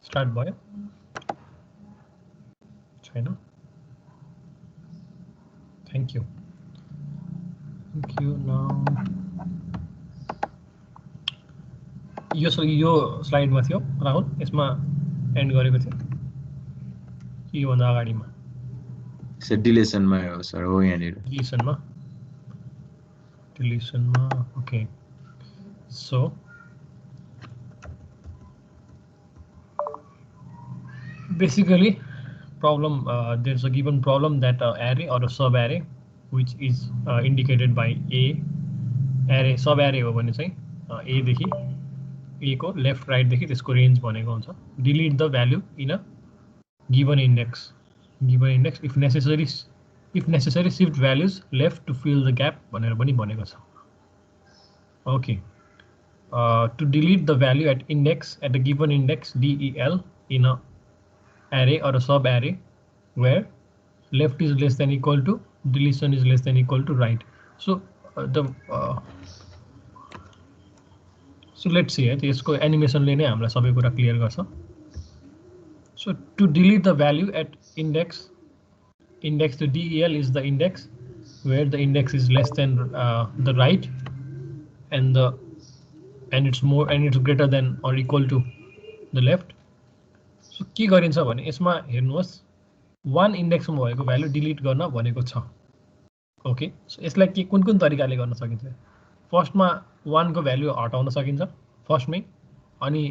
Start भयो छैन thank you now यो स्लाइडमा थियो राहुल यसमा एन्ड गरेको थियो कि योभन्दा अगाडिमा सर डिलेसनमा हो सर हो यहाँनिर डिलिसनमा okay so basically problem there's a given problem that array or a sub array which is indicated by a array sub array हो भने चाहिँ a देखि a को लेफ्ट राइट देखि त्यसको रेन्ज भनेको हुन्छ delete the value in a given index if necessary shift values left to fill the gap भनेर पनि भनेको छ okay to delete the value at a given index del in a array or a sub array where left is less than equal to deletion is less than equal to right. So so let's see it यसको animation ले नै हामीलाई सबै कुरा clear गर्छ. So to delete the value at index to del is the index where the index is less than the right and it's greater than or equal to the left. So के गरिन्छ भने यसमा हेर्नुहोस् 1 इन्डेक्समा भएको value delete गर्न भनेको छ okay so यसलाई के कुन तरिकाले गर्न सकिन्छ फर्स्टमा 1 को भ्यालु हटाउन सकिन्छ फर्स्टमै अनि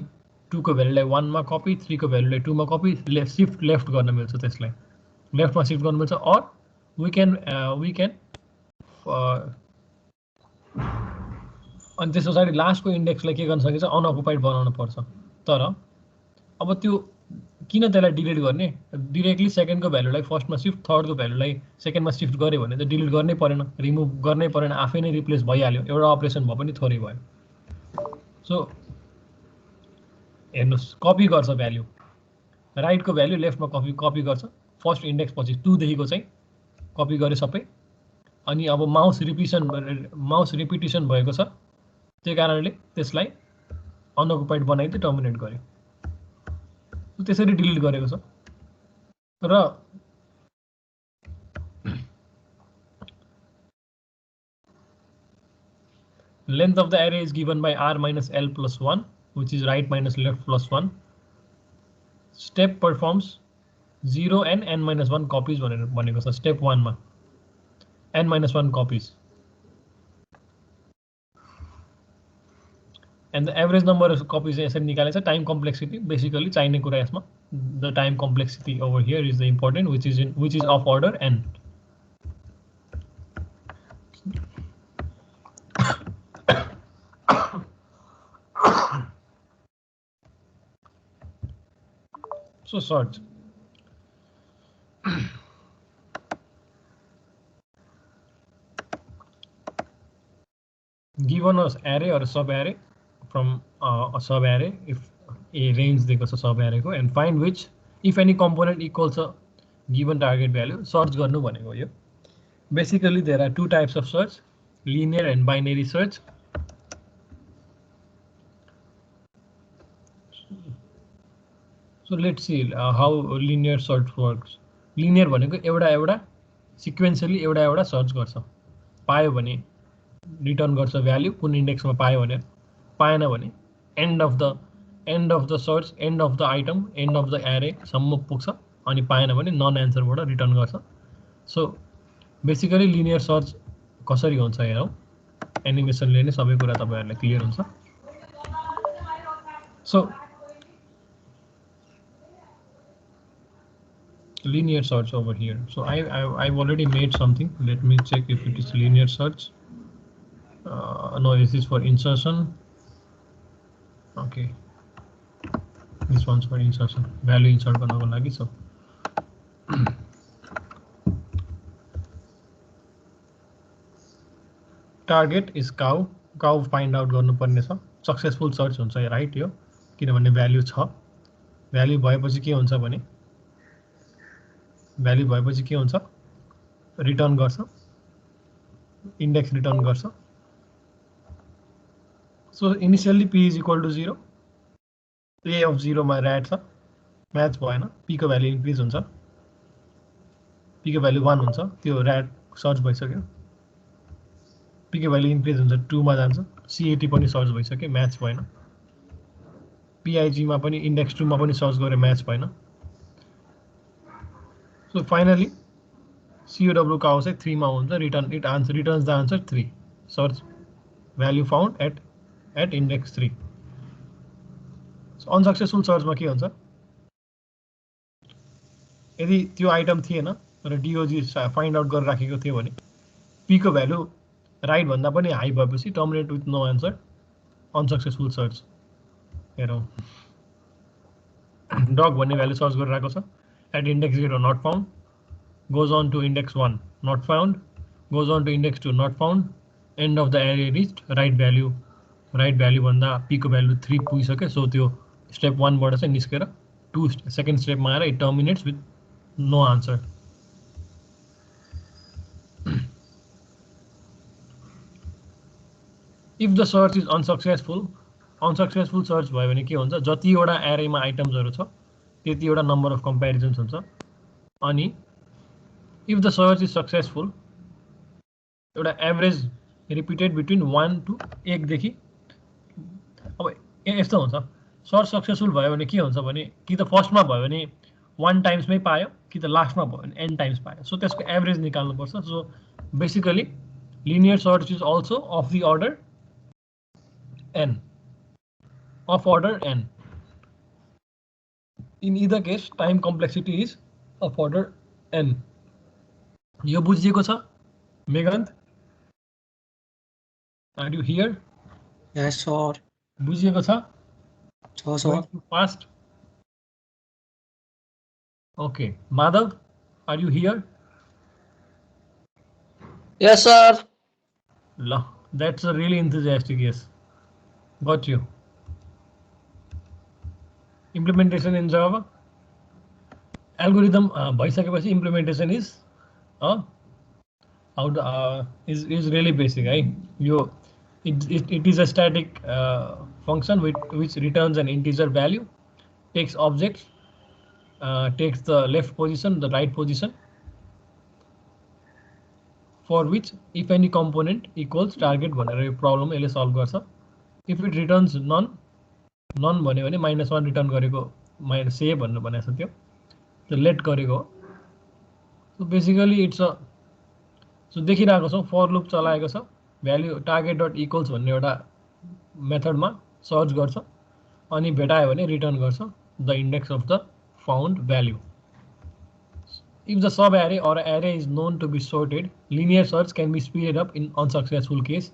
2 को भ्यालुलाई 1 मा कपी 3 को भ्यालुलाई 2 मा कपी शिफ्ट लेफ्ट गर्न मिल्छ त्यसलाई लेफ्टमा शिफ्ट गर्न मिल्छ अर वी क्यान अनि त्यस पछाडि लास्टको इन्डेक्सलाई के गर्न सकिन्छ अनअकुपाइड बनाउन पर्छ तर अब त्यो किन त्यसलाई डिलिट गर्ने डाइरेक्टली सेकेन्डको भ्यालुलाई फर्स्टमा शिफ्ट थर्डको भ्यालुलाई सेकेन्डमा शिफ्ट गरे भने त डिलिट गर्नै परेन रिमुभ गर्नै परेन आफै नै रिप्लेस भइहाल्यो एउटा अपरेसन भए पनि थोरै भयो सो हेर्नुस् कपी गर्छ भ्यालु राइटको भ्यालु लेफ्टमा कपी गर्छ फर्स्ट इन्डेक्स पछि 2 देखिको चाहिँ कपी गरे सबै अनि अब माउस रिपिटिसन भएको छ त्यही कारणले त्यसलाई अनअकुपाइड बनाइदिए टर्मिनेट गर्यो त्यसरी डिलिट गरेको छ र length of the array is given by r minus l plus 1 which is right minus left plus 1 step performs 0 and n minus 1 copies भनेको छ step 1 मा n minus 1 copies and the average number of copies यसरी निकालेछ time complexity basically चाहिने कुरा यसमा the time complexity over here is the important which is of order n so sort given us array or a sub array from a sub array if a range दिएको छ sub array को and find which if any component equals a given target value search गर्नु भनेको यो basically there are two types of search linear and binary search so let's see how linear search works linear भनेको एउटा sequentially एउटा search गर्छ पायो भने return गर्छ भ्यालु कुन इन्डेक्समा पायो भने पाएन भने and of the search and of the item and of the एरे सम्म पुग्छ अनि पाएन भने नन एन्सरबाट रिटर्न गर्छ सो बेसिकली लिनियर सर्च कसरी हुन्छ हेरौँ एनिमेसनले नै सबै कुरा तपाईहरुलाई क्लियर हुन्छ so linear search over here so I've already made something let me check if it is linear search no this is for insertion okay this one's for insertion value insert गर्नको लागि so target is cow find out गर्नुपर्ने छ successful search हुन्छ right यो किनभने value छ value भएपछि के हुन्छ भने भ्यालु भएपछि के हुन्छ रिटर्न गर्छ इन्डेक्स रिटर्न गर्छ so initially p is equal to 0 a of 0 मा rat छ म्याच भएन, p को भ्यालु इन्क्रिज हुन्छ, p को भ्यालु 1 हुन्छ, त्यो ऱ्याट सर्च भइसक्यो, p को भ्यालु इन्क्रिज हुन्छ 2 मा जान्छ, CAT पनि सर्च भइसक्यो, म्याच भएन, PIG मा पनि इन्डेक्स 2 मा पनि सर्च गरे म्याच भएन। सो फाइनली COW का आउँछ 3 मा हुन्छ, returns the answer 3, search value found at index 3। Unsuccessful सर्चमा के हुन्छ, यदि त्यो आइटम थिएन र DOG फाइन्ड आउट गरेर राखेको थियो भने p को भ्यालु राइट भन्दा पनि हाई भएपछि terminate with no answer, unsuccessful search. हेरौँ, डग भन्ने भ्यालु सर्च गरिरहेको छ, at index 0 not found, goes on to index 1 not found, goes on to index 2 not found, end of the array reached, right value भन्दा p को value 3 पुगिसक्यो। So त्यो step 1 बाट चाहिँ निस्केर सेकेन्ड स्टेपमा आएर it terminates with no answer. If the search is unsuccessful search भयो भने के हुन्छ, जतिवटा एरेमा आइटम्सहरू छ त्यतिवटा नम्बर अफ कम्पेरिजन्स हुन्छ। अनि if the search is successful, एउटा एभरेज रिपिटेड बिट्विन 1 to 1 देखि, अब यस्तो हुन्छ, सर्च सक्सेसफुल भयो भने के हुन्छ भने कि त फर्स्टमा भयो भने 1 टाइम्समै पायो, कि त लास्टमा भयो भने n टाइम्स पायो। सो त्यसको एभरेज निकाल्नुपर्छ। So basically linear search is also of the order n, of order n. In either case, time complexity is of order n. यो बुझिएको छ मेघान्त? Are you here? Yes, sir. बुझिएको छ? Sir. Fast. Okay. Madhav, are you here? Yes, sir. That's a really enthusiastic yes. Got you. Implementation in Java. Algorithm भइसकेपछि implementation is is really basic, right? It is a static function which returns an integer value, takes objects, takes the left position, the right position, for which if any component equals target भनेर यो problem यसले solve गर्छ। if it returns none भन्यो भने -1 return गरेको, -say भन्नु भनेको छ, त्यो लेट गरेको। So basically it's a, so देखिरहेको छौँ फर लुप चलाएको छ, भ्याल्यु टार्गेट डट इक्वल्स भन्ने एउटा मेथडमा सर्च गर्छ, अनि भेटायो भने रिटर्न गर्छ the index of the found value. If the sub-array or array is known to be sorted, linear search can be speeded up in unsuccessful case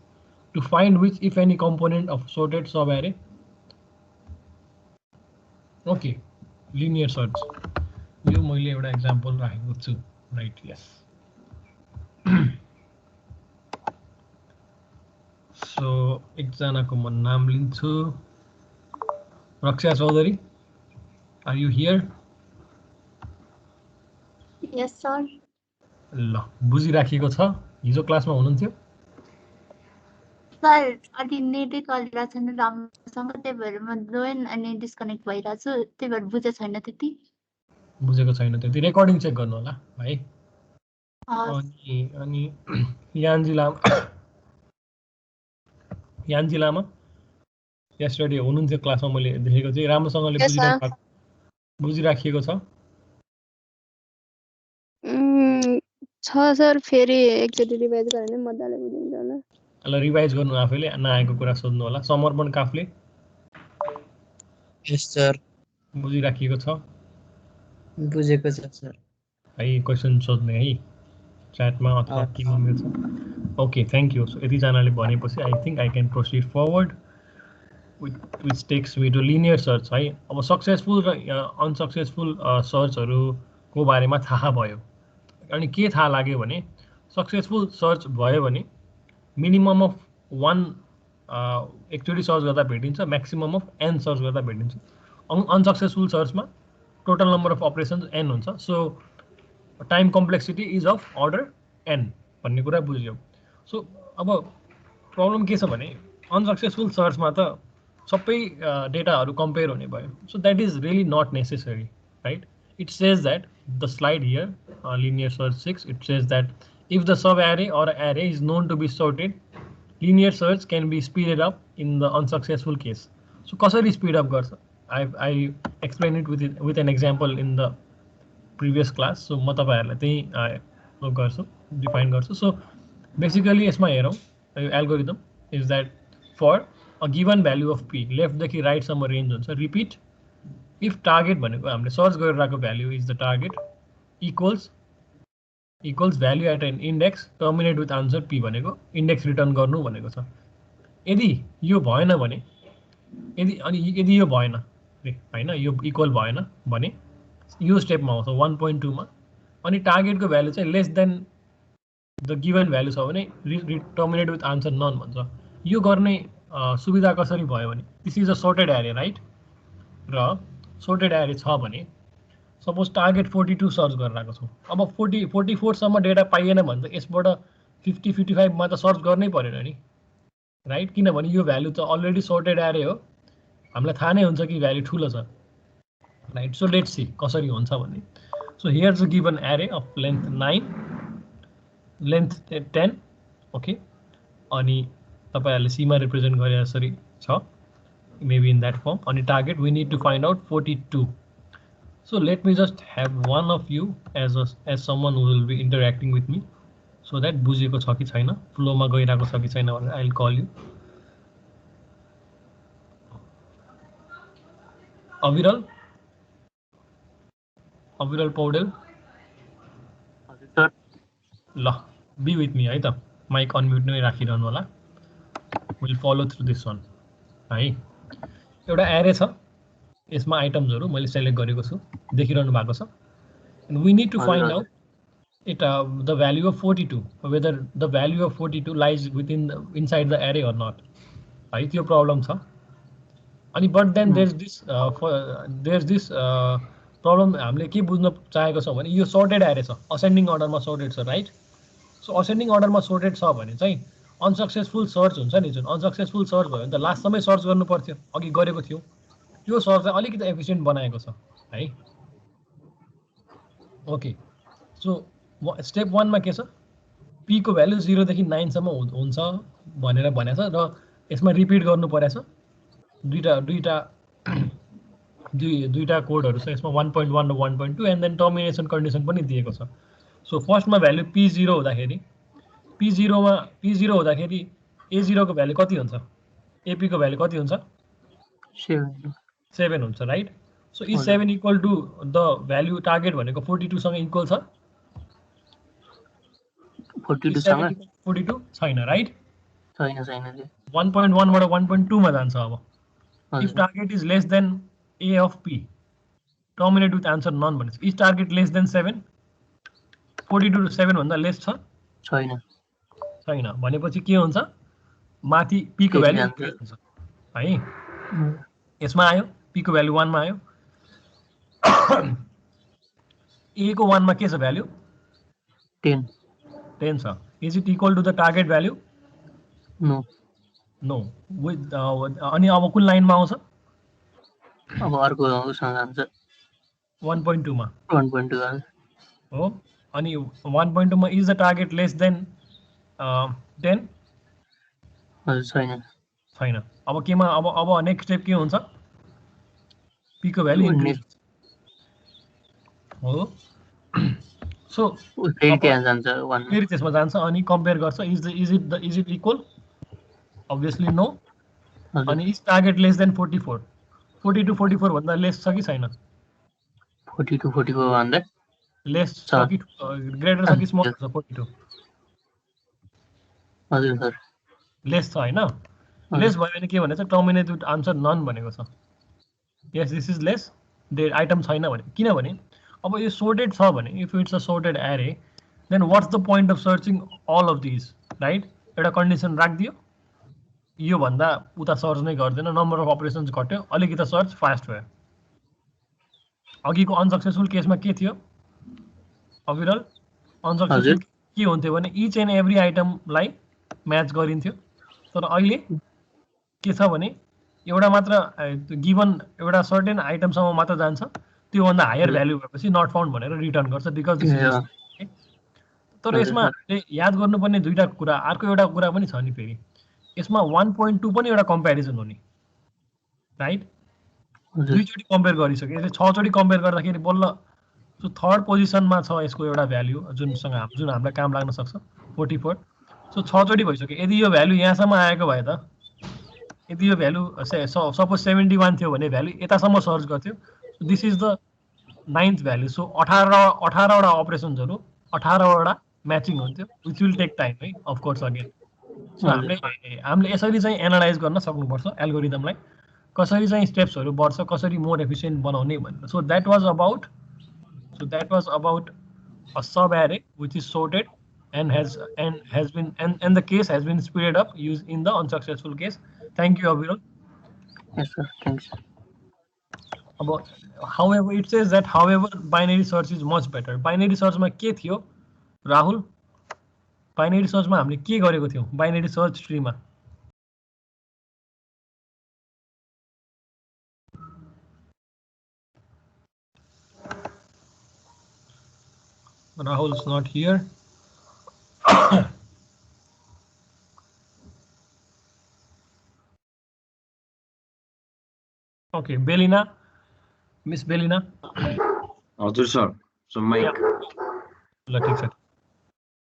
to find which, if any, component of sorted sub-array. Okay, linear search. यो मैले एउटा example राखेको छु, right? यस। So एकजनाको म नाम लिन्छु, Raksha Chaudhary, are you here? Yes, sir. ल, बुझिराखिएको छ? हिजो क्लासमा हुनुहुन्थ्यो? सर, अलि नेटै चलिरहेको छैन राम्रोसँग, त्यही भएर म जोइन अनि डिस्कनेक्ट भइरहेको छु, त्यही भएर बुझेको छैन त्यति। बुझेको छैन त्यति, रेकर्डिङ चेक गर्नु होला भाइ। हवस्। अनि यान्जी लामा यस्टरडे हुनुहुन्थ्यो क्लासमा, मैले देखेको थिएँ, राम्रोसँगले बुझिराखिएको छ? छ सर, फेरि एकचोटि रिभाइज गरे भने मजाले बुझिन्छ होला। ल, रिभाइज गर्नु, आफैले नआएको कुरा सोध्नु होला। समर्पण काफले? Yes, sir. बुझिराखिएको छ? बुझेको छ सर। है क्वेसन सोध्ने है च्याटमा अथवा केमा मिल्छ। Okay, thank you. सो यतिजनाले भनेपछि I think I can proceed forward which takes me to linear search है। अब सक्सेसफुल र अनसक्सेसफुल सर्चहरूको बारेमा थाहा भयो। अनि के थाहा लाग्यो भने सक्सेसफुल सर्च भयो भने मिनिमम अफ 1 एकचोटि सर्च गर्दा भेटिन्छ, म्याक्सिमम अफ n सर्च गर्दा भेटिन्छ। अनसक्सेसफुल सर्चमा total number of operations n हुन्छ। So time complexity is of order n भन्ने कुरा बुझ्यो। सो अब प्रब्लम के छ भने अनसक्सेसफुल सर्चमा त सबै डेटाहरू कम्पेयर हुने भयो। So that is really not necessary. right? It says that the slide here, linear search 6, it says that if the sub array or array is known to be sorted, linear search can be speeded up in the unsuccessful case. So कसरी speed up गर्छ? I explained it with an example in the previous class. So म तपाईहरुलाई त्यही गर्छु, define गर्छु. So basically यसमा हेरौँ, algorithm is that for a given value of p, left देखि right सम्म range हुन्छ. Repeat, if target भनेको हामीले सर्च गरिरहेको value is the target equals value at an index terminate with answer p भनेको index return गर्नु भनेको छ. यदि यो भएन भने, यदि यो भएन हैन, यो इक्वल भएन भने यो स्टेपमा आउँछ 1.2 मा, अनि टार्गेटको भ्यालु चाहिँ lace than the given value छ भने टर्मिनेट विथ आन्सर नन भन्छ. यो गर्ने सुविधा कसरी भयो भने दिस इज अ सर्टेड एरे, राइट? र सर्टेड एरे छ भने सपोज टार्गेट 42 सर्च गरिरहेको छौँ, अब 44 सम्म डेटा पाइएन भने त यसबाट 50-55 मा त सर्च गर्नै परेन नि, राइट? किनभने यो भ्यालु त अलरेडी सर्टेड एरे हो, हामीलाई थाहा नै हुन्छ कि भ्यालु ठुलो छ, राइट? सो लेट्स सी कसरी हुन्छ भन्ने. So here is a given एरे अफ लेन्थ 9, लेन्थ 10, ओके. अनि तपाईहरुले सी मा रिप्रेजेन्ट गरे जसरी छ, maybe in that form. अनि target we need to find out 42. So let me just have one of you as someone who will be interacting with me, so that बुझेको छ कि छैन, फ्लो मा गइराको छ कि छैन भनेर I'll call you. अविरल पौडेल, ल बी विथ मी है त, माइक अनम्युट नै राखिरहनु होला. विल फलो थ्रु दिस वन है. एउटा एरे छ, यसमा आइटम्सहरु मैले सेलेक्ट गरेको छु, देखिरहनु भएको छ. And we need to find out it the value of 42, whether the value of 42 lies inside the array or not, right? Your problem छ. अनि but then there's this problem हामीले के बुझ्न चाहेको छ भने यो sorted array छ, ascending order मा sorted छ, right? So ascending order मा sorted छ भने चाहिँ unsuccessful search हुन्छ नि, जुन unsuccessful search भयो भने त लास्ट सम्मै सर्च गर्नु पर्थ्यो, अघि गरेको थियो, त्यो सर्च चाहिँ अलिकति एफिसिएन्ट बनाएको छ है. ओके, सो स्टेप 1 मा के छ, p को भ्यालु 0 देखि 9 सम्म हुन्छ भनेर भनेछ र यसमा रिपिट गर्नु परेछ. दुईटा कोडहरु छ यसमा, 1.1 र 1.2, एन्ड देन टर्मिनेसन कन्डिसन पनि दिएको छ. सो फर्स्टमा भ्यालु p0 हुँदाखेरि p0 हुँदाखेरि a0 को भ्यालु कति हुन्छ, ap को भ्यालु कति हुन्छ, 7 हुन्छ, right? So is 7 equal to the value target भनेको 42 सँग इक्वल छ, 42 छैन, राइट? छैन. 1.1 बाट 1.2 मा जान्छ. अब if target is less than a of p, terminate with answer none भनेछ. is target less than 7, 42 to 7 भन्दा लेस छ, छैन भनेपछि के हुन्छ, माथि p को भ्यालु हुन्छ है. यसमा आयो p को भ्यालु 1 मा आयो, a को 1 मा के छ भ्यालु, 10 छ. is it equal to the target value? No. With अनि अब कुन लाइनमा आउँछ, अब अर्को सँग जान्छ 1.2 मा, 1.2 हो. अनि 1.2 मा is the target less than 10? छैन. अब केमा, अब नेक्स्ट स्टेप के हुन्छ, p को भ्यालु इन्क्रिज हो. सो फेरि त्यसमा जान्छ अनि कम्पेयर गर्छ, is it equal, obviously no. अनि is target less than 44, 42-44 भन्दा लेस छ कि छैन, 42-44 भन्दा लेस छ कि ग्रेटर छ कि स्मल छ, 42 हजुर सर लेस छ हैन. लेस भयो भने के भनेछ, टर्मिनेट विथ आन्सर नन भनेको छ. Yes, this is less, the item छैन भने. किनभने अब यो sorted छ भने, if it's a sorted array, then what's the point of searching all of these, right? एउटा कन्डिसन राखिदियो, यो भन्दा उता सर्च नै गर्दैन, नम्बर अफ अपरेसन्स घट्यो, अलिकति सर्च फास्ट भयो. अघिको अनसक्सेसफुल केसमा के थियो अविरल, अनसक्सेसफुल के हुन्थ्यो भने इच एन्ड एभ्री आइटमलाई म्याच गरिन्थ्यो. तर अहिले के छ भने एउटा मात्र गिभन एउटा सर्टेन आइटमसम्म मात्र जान्छ, त्योभन्दा हायर भ्यालु भएपछि नट फाउन्ड भनेर रिटर्न गर्छ बिकज दिस इज। तर यसमा हामीले याद गर्नुपर्ने दुईटा कुरा, अर्को एउटा कुरा पनि छ नि फेरि, यसमा 1.2 पनि एउटा कम्पेरिजन हो नि, राइट? दुईचोटि कम्पेयर गरिसक्यो, यसले 6 चोटि कम्पेयर गर्दाखेरि बल्ल सो थर्ड पोजिसनमा छ यसको एउटा भ्याल्यु जुन हामीलाई काम लाग्न सक्छ 44। सो 6 चोटि भइसक्यो। यदि यो भ्याल्यु यहाँसम्म आएको भए त, यदि यो भ्याल्यु सपोज 71 थियो भने भ्याल्यु यतासम्म सर्च गर्थ्यो। This is the 9th value. So 18वटा अपरेसन्सहरू 18वटा म्याचिङ हुन्थ्यो, विच विल टेक टाइम है अफकोर्स अगेन। सो हामीले यसरी चाहिँ एनालाइज गर्न सक्नुपर्छ एल्गोरिदमलाई, कसरी चाहिँ स्टेप्सहरू बढ्छ, कसरी मोर एफिसिएन्ट बनाउने भनेर। So that was about a sub array which is sorted and the case has been speeded up used in the unsuccessful case. Thank you, Abhiram. Yes, sir. Thanks. However, it says that however binary search is much better. Binary search मा के थियो Rahul? Binary search मा हामीले के गरेको थियौ binary search tree मा? Rahul is not here. Okay, Belina, Miss Belina. हजुर सर, so mic. ठीक छ।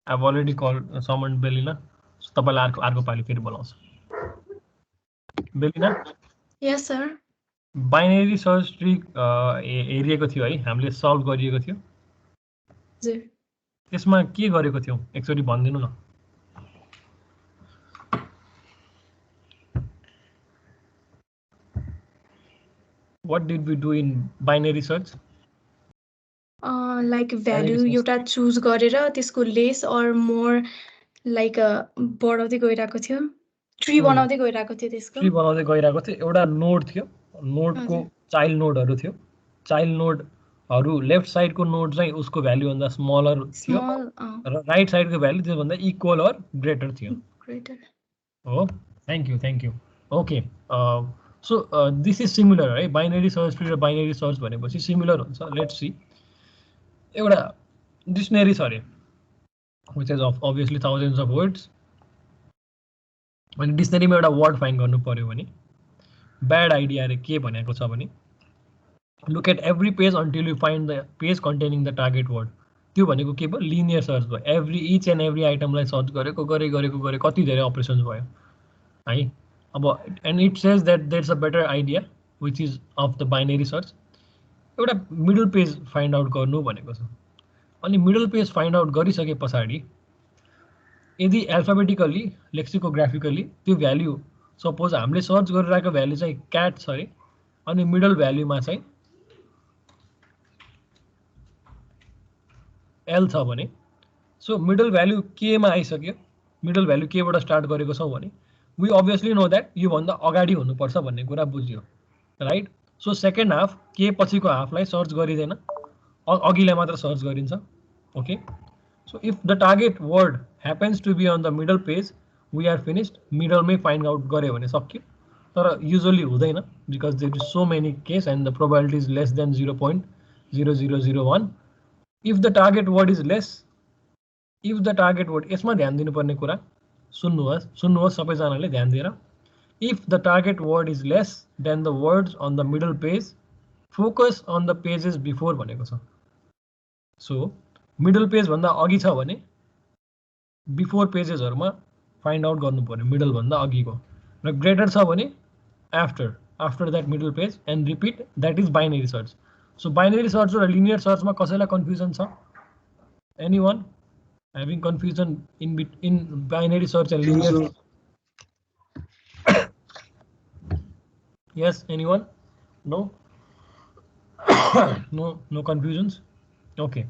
I've already called summoned Belina. So तपाईलाई अर्को पाली फेरि बोलाउँछु। Belina? Yes, sir. Binary search tree हेरिएको थियो है, हामीले सल्भ गरिएको थियो। त्यसमा के गरेको थियौ एकचोटि भनिदिनु न। What did we do in binary search? Like value एउटा चुज गरेर त्यसको लेस और मोर लाइक बढाउँदै गइरहेको थियो, ट्री बनाउँदै गइरहेको थियो। त्यसको ट्री बनाउँदै गइरहेको थियो। एउटा नोड थियो, नोडको चाइल्ड नोडहरू थियो। चाइल्ड नोडहरू लेफ्ट साइडको नोड चाहिँ उसको भ्यालु भन्दा स्मलर थियो र राइट साइडको भ्यालु त्यसभन्दा इक्वल अर ग्रेटर थियो। हो, thank you. Okay, so this is similar है, बाइनरी सर्च ट्री र बाइनरी सर्च भनेपछि सिमिलर हुन्छ। लेट्स सी, एउटा डिक्सनरी छ अरे which is obviously thousands of words. अनि डिक्सनरीमा एउटा वर्ड फाइन्ड गर्नु पर्यो भने ब्याड आइडिया अरे के भनेको छ भने look at every page until you find the page containing the target word. त्यो भनेको के भयो? लिनियर सर्च भयो। each and every आइटमलाई सर्च गरेको कति धेरै अपरेसन्स भयो है। अब and it says that there's a better idea which is of the binary search. एउटा मिडल पेज फाइन्ड आउट गर्नु भनेको छ। अनि मिडल पेज फाइन्ड आउट गरिसके पछाडि यदि एल्फाबेटिकली लेक्सिकोग्राफिकली त्यो भ्याल्यु सपोज हामीले सर्च गरिरहेको भ्याल्यु चाहिँ क्याट छ अरे, अनि मिडल भ्याल्युमा चाहिँ एल छ भने, सो मिडल भ्याल्यु केमा आइसक्यो, मिडल भ्याल्यु केबाट स्टार्ट गरेको छौँ भने वी अभियसली नो द्याट योभन्दा अगाडि हुनुपर्छ भन्ने कुरा बुझ्यो, राइट? सो सेकेन्ड हाफ के पछिको हाफलाई सर्च गरिँदैन, अघिलाई मात्र सर्च गरिन्छ। Okay, so if the target word happens to be on the middle page we are finished. मिडलमै फाइन्ड आउट गऱ्यो भने सक्यो, तर युजली हुँदैन because there is so many case and the probability is less than 0.0001। If the target word is less, if the target word, यसमा ध्यान दिनुपर्ने कुरा सुन्नुहोस् सबैजनाले ध्यान दिएर। If the target word is less than the words on the middle page focus on the pages before भनेको छ। सो मिडल पेज भन्दा अघि छ भने बिफोर पेजेसहरूमा फाइन्ड आउट गर्नु पर्यो मिडल भन्दा अघिको, र ग्रेटर छ भने after that middle page and repeat. That is binary search. So binary search र लिनियर सर्चमा कसैलाई कन्फ्युजन छ? Anyone having confusion in binary search and linear? Yes, anyone? No? No confusions? Okay,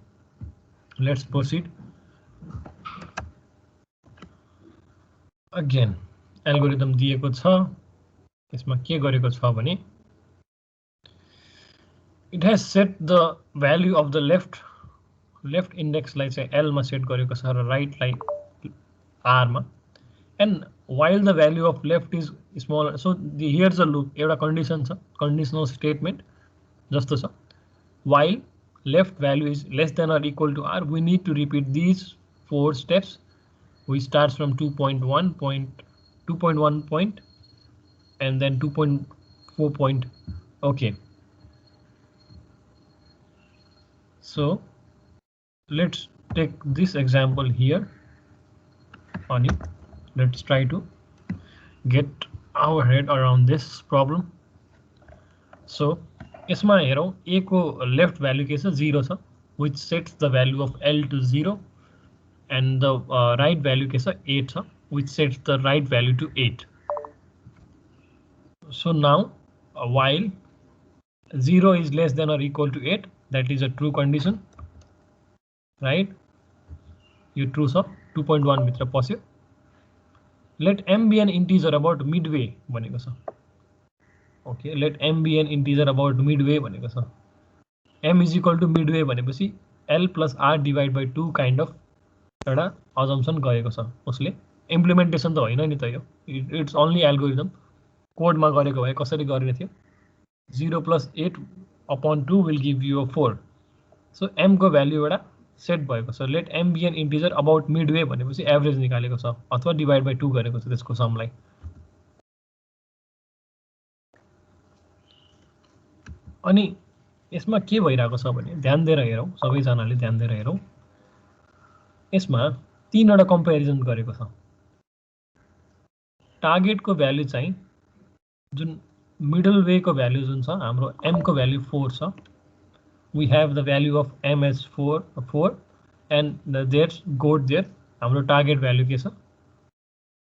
let's proceed. Again, algorithm दिएको छ, यसमा के गरेको छ भने it has set the value of the left इन्डेक्सलाई चाहिँ एल मा सेट गरेको छ र राइटलाई आर मा। And while the value of left is small, so here's a loop, एउटा कन्डिसन छ, कन्डिसनल स्टेटमेन्ट जस्तो छ। while left value is less than or equal to r, we need to repeat these 4 steps. We start from 2.1 point and then 2.4 point. Okay, so let's take this example here. Funny, let's try to get our head around this problem. So यसमा हेरौं a को left value के छ 0 छ, which sets the value of L to 0, and the right value के छ 8 छ, which sets the right value to 8. So now while 0 is less than or equal to 8, that is a true condition, right? यो true छ, 2.1 भित्र पस्यो. Let m be an integer about midway भनेको छ. Okay, let m be an integer about midway भनेको छ. m is equal to midway भनेपछि L plus r divide by 2 kind of एउटा assumption गरेको छ उसले. इम्प्लिमेन्टेसन त होइन नि त यो, इट्स ओन्ली एल्गोरिदम. कोडमा गरेको भए कसरी गर्ने थियो? 0 plus 8 upon 2 will give you a 4. So m को भ्यालु एउटा सेट भएको छ. Let m be an integer about midway भनेपछि एभरेज निकालेको छ अथवा डिभाइड बाइ 2 गरेको छ त्यसको समलाई. अनि यसमा के भइरहेको छ भने ध्यान दिएर हेरौं, सबैजनाले ध्यान दिएर हेरौं. यसमा तीनवटा कम्पेरिजन गरेको छ. टार्गेटको भ्यालु चाहिँ जुन मिडल वे को भ्यालु जुन छ हाम्रो m को भ्यालु 4 छ. We have the value of m as 4 and there's goat there. हाम्रो target value के छ?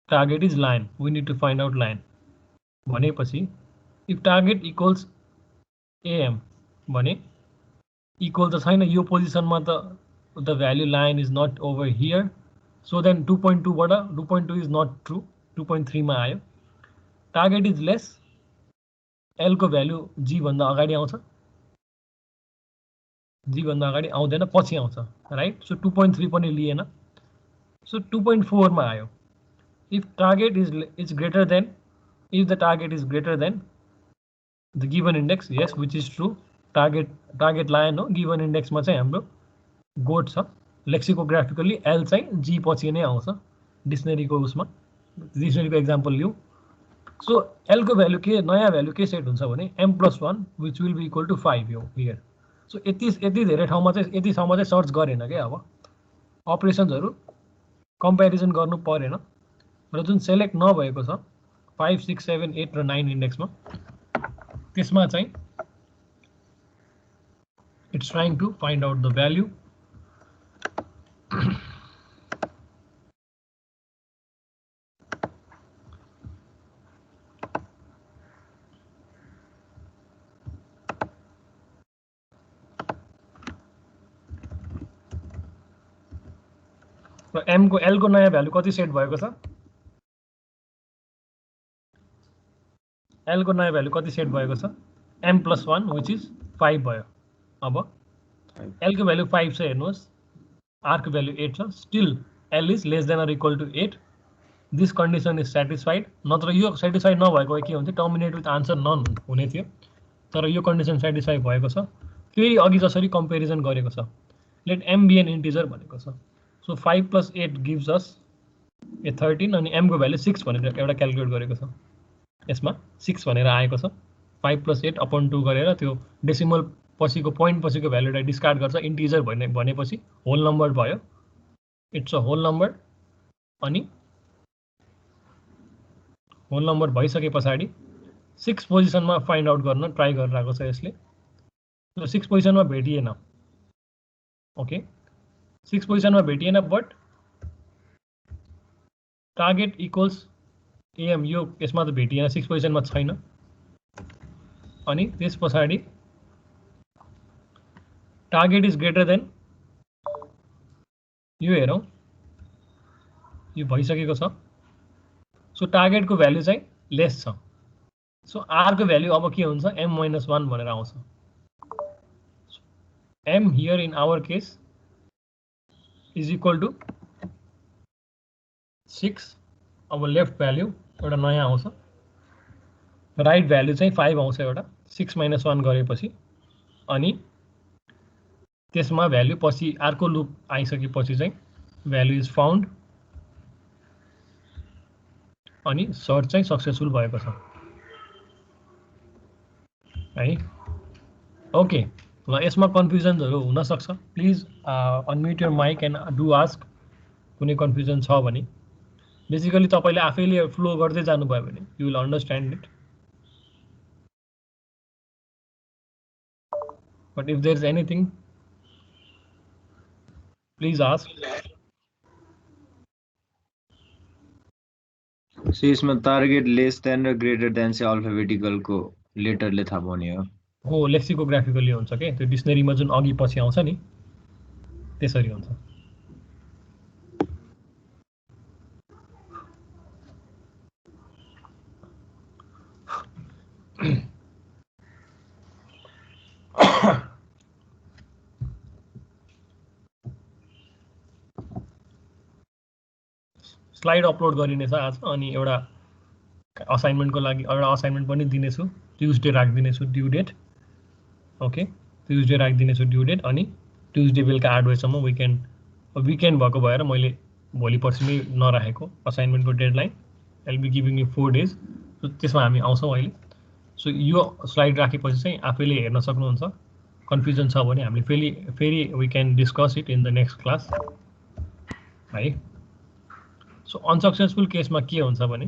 Target is line. We need to find out line. भनेपछि if target equals am भने equal त छैन यो पोजिसनमा त the value line is not over here. So then 2.2 बाट 2.2 is not true. 2.3 मा आयो. Target is less. L को भ्यालु g भन्दा अगाडि आउँछ. जी भन्दा अगाडि आउँदैन, पछि आउँछ, राइट? सो 2.3 पनि लिएन. सो 2.4 मा आयो. If target is greater than, if the target is greater than the given index, yes, which is true. Target line हो. गिवन इन्डेक्समा चाहिँ हाम्रो गोट छ. लेक्सिकोग्राफिकली एल चाहिँ जी पछि नै आउँछ. डिक्सनरीको उसमा, डिक्सनरीको एक्जाम्पल लिऊ. सो एल को भ्यालु के, नयाँ भ्यालु के सेट हुन्छ भने m+1 which will be equal to 5 हो हियर. सो यति धेरै ठाउँमा चाहिँ यतिसम्म चाहिँ सर्च गरेन क्या. अब अपरेसन्सहरू कम्पेरिजन गर्नु परेन. र जुन सेलेक्ट नभएको छ 5, 6, 7, 8 र 9 इन्डेक्समा, त्यसमा चाहिँ it's trying to find out the value. m को l को नयाँ भ्यालु कति सेट भएको छ? l को नयाँ भ्यालु कति सेट भएको छ? m+1 which is 5 भयो. अब l को भ्यालु 5 छ हेर्नुहोस्, r को भ्यालु 8 छ. Still l is less than or equal to 8. This condition is satisfied. नत्र यो सेटिस्फाइड नभएको के हुन्थ्यो? टर्मिनेट विथ आन्सर नन हुने थियो. तर यो कन्डिसन सेटिस्फाई भएको छ. फेरि अघि जसरी कम्पेरिजन गरेको छ, let m be an integer भनेको छ. सो 5 + 8 gives us a 13 अनि m को भ्यालु 6 भनेर एउटा क्याल्कुलेट गरेको छ. यसमा 6 भनेर आएको छ. 5 + 8 upon 2 गरेर त्यो डेसिमल पछिको पोइन्ट पछिको भ्यालुलाई डिस्कार्ड गर्छ. इन्टिजर भनेपछि होल नम्बर भयो. It's a whole number. अनि होल नम्बर भइसके पछाडि 6 पोजिसनमा फाइन्ड आउट गर्न ट्राई गरिरहेको छ यसले. 6 पोजिसनमा भेटिएन. ओके, 6 पोजिसनमा भेटिएन, बट टार्गेट इक्वल्स am, यो यसमा त भेटिएन, 6 पोजिसनमा छैन. अनि त्यस पछाडि टार्गेट इज ग्रेटर देन, यो हेरौँ, यो भइसकेको छ. सो टार्गेटको भ्यालु चाहिँ लेस छ. सो आर को भ्यालु अब के हुन्छ? m-1 भनेर आउँछ. m here in our case is equal to 6. अब लेफ्ट भ्यालु एउटा नयाँ आउँछ, राइट भ्यालु चाहिँ 5 आउँछ एउटा. 6 - 1 गरेपछि अनि त्यसमा भ्यालु पछि अर्को लुप आइसकेपछि चाहिँ भ्यालु इज फाउन्ड अनि सर्च चाहिँ सक्सेसफुल भएको छ है। ओके, ल यसमा कन्फ्युजन्सहरु हुन सक्छ, please unmute your mic and do ask कुनै कन्फ्युजन छ भने। बेसिकली तपाईले आफैले फ्लो गर्दै जानुभयो भने you will understand it, but if there is anything please ask. So यसमा टार्गेट लेस देन र ग्रेटर देन चाहिँ अल्फाबेटिकल को लेटरले थाहा पाउने हो। हो, लेक्सिकोग्राफिकली हुन्छ के, त्यो डिक्सनरीमा जुन अघि पछि आउँछ नि त्यसरी हुन्छ। स्लाइड अपलोड गरिनेछ आज, अनि एउटा असाइनमेन्टको लागि एउटा असाइनमेन्ट पनि दिनेछु, ट्युजडे राखिदिनेछु ड्यु डेट। ओके, ट्युजडे राखिदिनेछु ड्यु डेट, अनि ट्युजडे बेलुका 8 बजेसम्म विकेन्ड भएको भएर मैले भोलि पर्सि नै नराखेको असाइनमेन्टको deadline. I will be giving you 4 days. So त्यसमा हामी आउँछौँ अहिले। सो यो स्लाइड राखेपछि चाहिँ आफैले हेर्न सक्नुहुन्छ। कन्फ्युजन छ भने हामीले फेरि we can discuss it in the next class है। सो अनसक्सेसफुल केसमा के हुन्छ भने,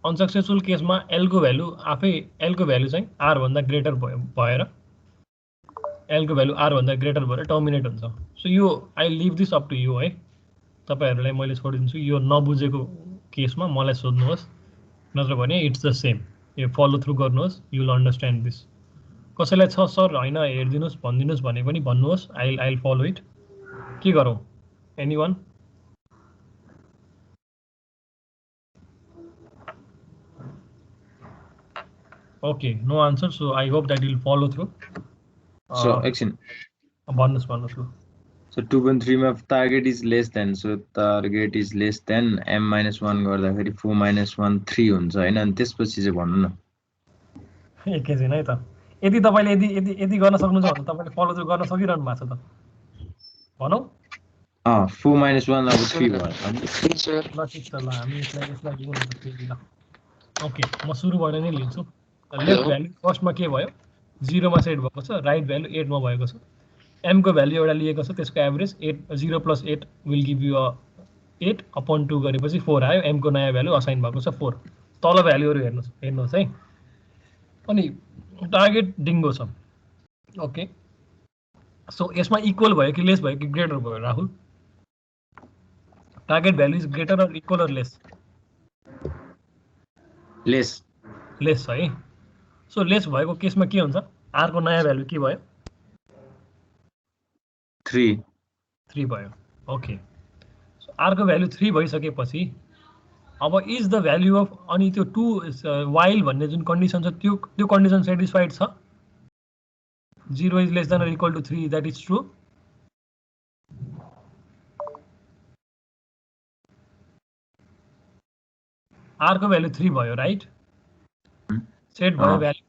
अनसक्सेसफुल केसमा एलको भ्यालु आफै एलको भ्यालु चाहिँ आर भन्दा ग्रेटर भएर एलको भ्यालु आर भन्दा ग्रेटर भएर टर्मिनेट हुन्छ। सो यो I leave this up to you है, तपाईहरुलाई मैले छोडिदिन्छु। यो नबुझेको केसमा मलाई सोध्नुहोस्, नत्र भने इट्स द सेम, यो फलो थ्रु गर्नुहोस्, यु विल अन्डरस्ट्यान्ड दिस। कसैलाई छ सर हैन हेर्दिनुस् भन्दिनुस् भने पनि भन्नुहोस्, आई विल फलो इट। के गरौँ, anyone? Okay, no answer. So I hope that you'll follow through. So action. भन्नुस् ल। So 2.3 मा target is less than, so target is less than m-1 गर्दाखेरि 4-1 3 हुन्छ हैन, अनि त्यसपछि चाहिँ भन्नु न। एकैछिन है त, यदि तपाईले यदि गर्न सक्नुहुन्छ भने तपाईले फलो थ्रु गर्न सकिरहनु भएको छ त भनौ। 4-1 अब 3 भयो। ल ठिक छ, ल हामी यसलाई दिउँ न। ओके, म सुरुबाट नै लिन्छु। लेफ्ट भ्यालु फर्स्टमा के भयो, 0 मा सेट भएको छ, राइट भ्यालु 8 मा भएको छ। m को भ्यालु एउटा लिएको छ, त्यसको एभरेज 8, 0 + 8 विल गिभ यु 8/2 गरेपछि 4 आयो। m को नयाँ भ्यालु असाइन भएको छ 4। तल भ्यालुहरु हेर्नुहोस् है। अनि टार्गेट डिङ्गो छ। ओके, सो यसमा इक्वल भयो कि लेस भयो कि ग्रेटर भयो Rahul? Target value is greater or equal or less? Less है। सो लेस भएको केसमा के हुन्छ, आर को नयाँ भ्यालु के भयो? 3 भयो। ओके, सो आर को भ्यालु 3 भइसकेपछि अब इज द भ्यालु अफ, अनि त्यो 2 वाइल भन्ने जुन कन्डिसन छ त्यो कन्डिसन सेटिस्फाइड छ? 0 is less than or equal to 3, that is true. R को भ्यालु 3 भयो, राइट? सेट भयो भ्यालु।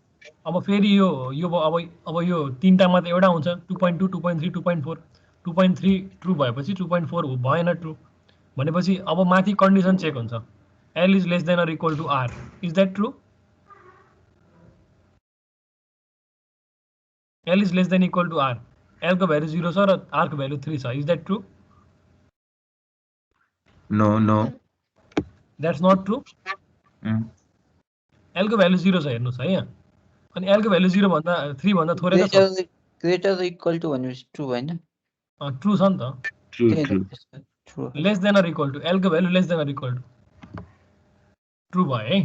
अब फेरि यो अब यो तीनटामा त एउटा हुन्छ, 2.2, 2.3, 2.4। 2.3 ट्रु भएपछि 2.4 भएन ट्रु भनेपछि अब माथि कन्डिसन चेक हुन्छ, L is less than or equal to R, is that true? L is less than equal to R, L को भ्यालु 0 छ र R को भ्यालु 3 छ, is that true? No that's not true. L को value 0 छ, हेर्नुस् है यहाँ। अनि L को भ्यालु 0 भन्दा 3 भन्दा थोरै त छ। ग्रेटर इक्वल टु भनेपछि ट्रु हैन? ट्रु छ नि त। True. Less than or equal to, L को value less than or equal to true भयो है।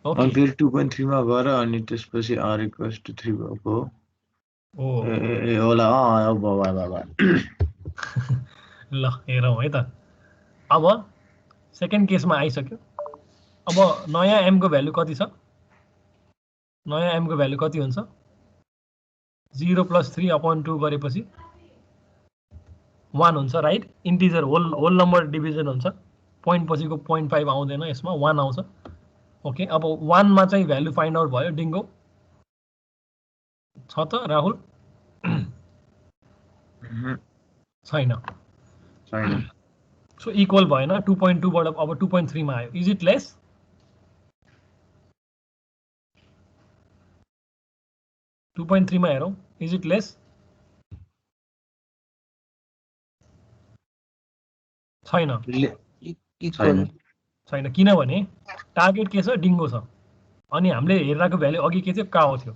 ओके, अनि फेरि 2.3 मा गएर अनि त्यसपछि r = 3 भएको ओ ए होला। ल हेरौँ है त। अब सेकेन्ड केसमा आइसक्यो। अब नयाँ m को भ्यालु कति छ? नयाँ m को भ्यालु कति हुन्छ? 0 + 3/2 गरेपछि 1 हुन्छ, right? Integer whole number division हुन्छ, पोइन्ट पछिको 0.5 आउँदैन, यसमा 1 आउँछ। ओके, अब 1 मा चाहिँ भ्यालु फाइन्ड आउट भयो, डिङ्गो छ त राहुल? छैन छैन सो इक्वल भएन 2.2 बाट अब 2.3 मा आयो इज इट लेस टू 2.3 मा हेरौँ इज इट लेस छैन इक्वल छैन किनभने टार्गेट के छ डिङ्गो छ अनि हामीले हेरिरहेको भ्याल्यु अघि के थियो काओ थियो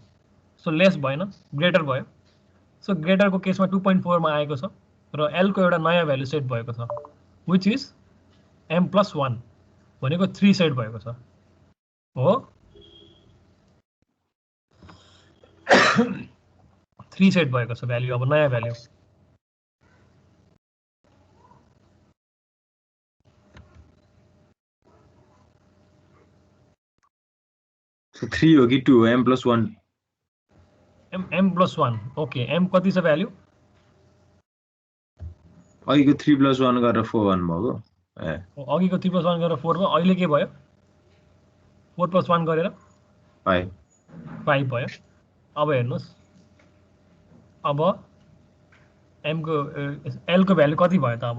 सो लेस भएन ग्रेटर भयो सो ग्रेटरको केसमा 2.4 मा आएको छ र एलको एउटा नयाँ भ्याल्यु सेट भएको छ विच इज m+1 भनेको 3 सेट भएको छ हो 3 सेट भएको छ भ्याल्यु अब नयाँ भ्याल्यु सो 3 हो कि 2 m+1 m+1 ओके m कति छ भ्याल्यु अघिको 3+1 गरेर 4 भन्नुभएको ए अघिको 3+1 गरेर 4 भयो अहिले के भयो 4+1 गरेर 5 भयो अब हेर्नुहोस् अब एमको एलको भ्याल्यु कति भयो त अब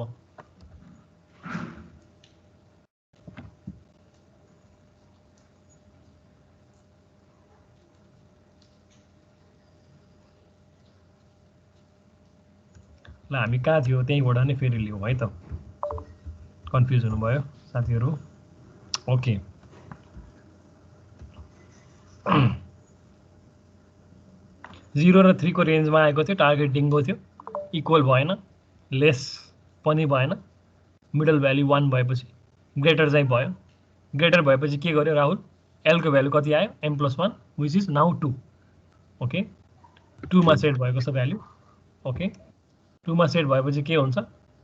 ल हामी कहाँ थियो त्यहीँबाट नै फेरि लियौँ है त कन्फ्युज हुनुभयो साथीहरू ओके जिरो र 3 को रेन्जमा आएको थियो टार्गेट डिङ्गो थियो इक्वल भएन लेस पनि भएन मिडल भ्याल्यु 1 भएपछि ग्रेटर चाहिँ भयो ग्रेटर भएपछि के गर्यो राहुल एलको भ्याल्यु कति आयो m+1 which is now 2 okay 2 मा सेट भएको छ भ्याल्यु ओके 2 मा सेट भएपछि के हुन्छ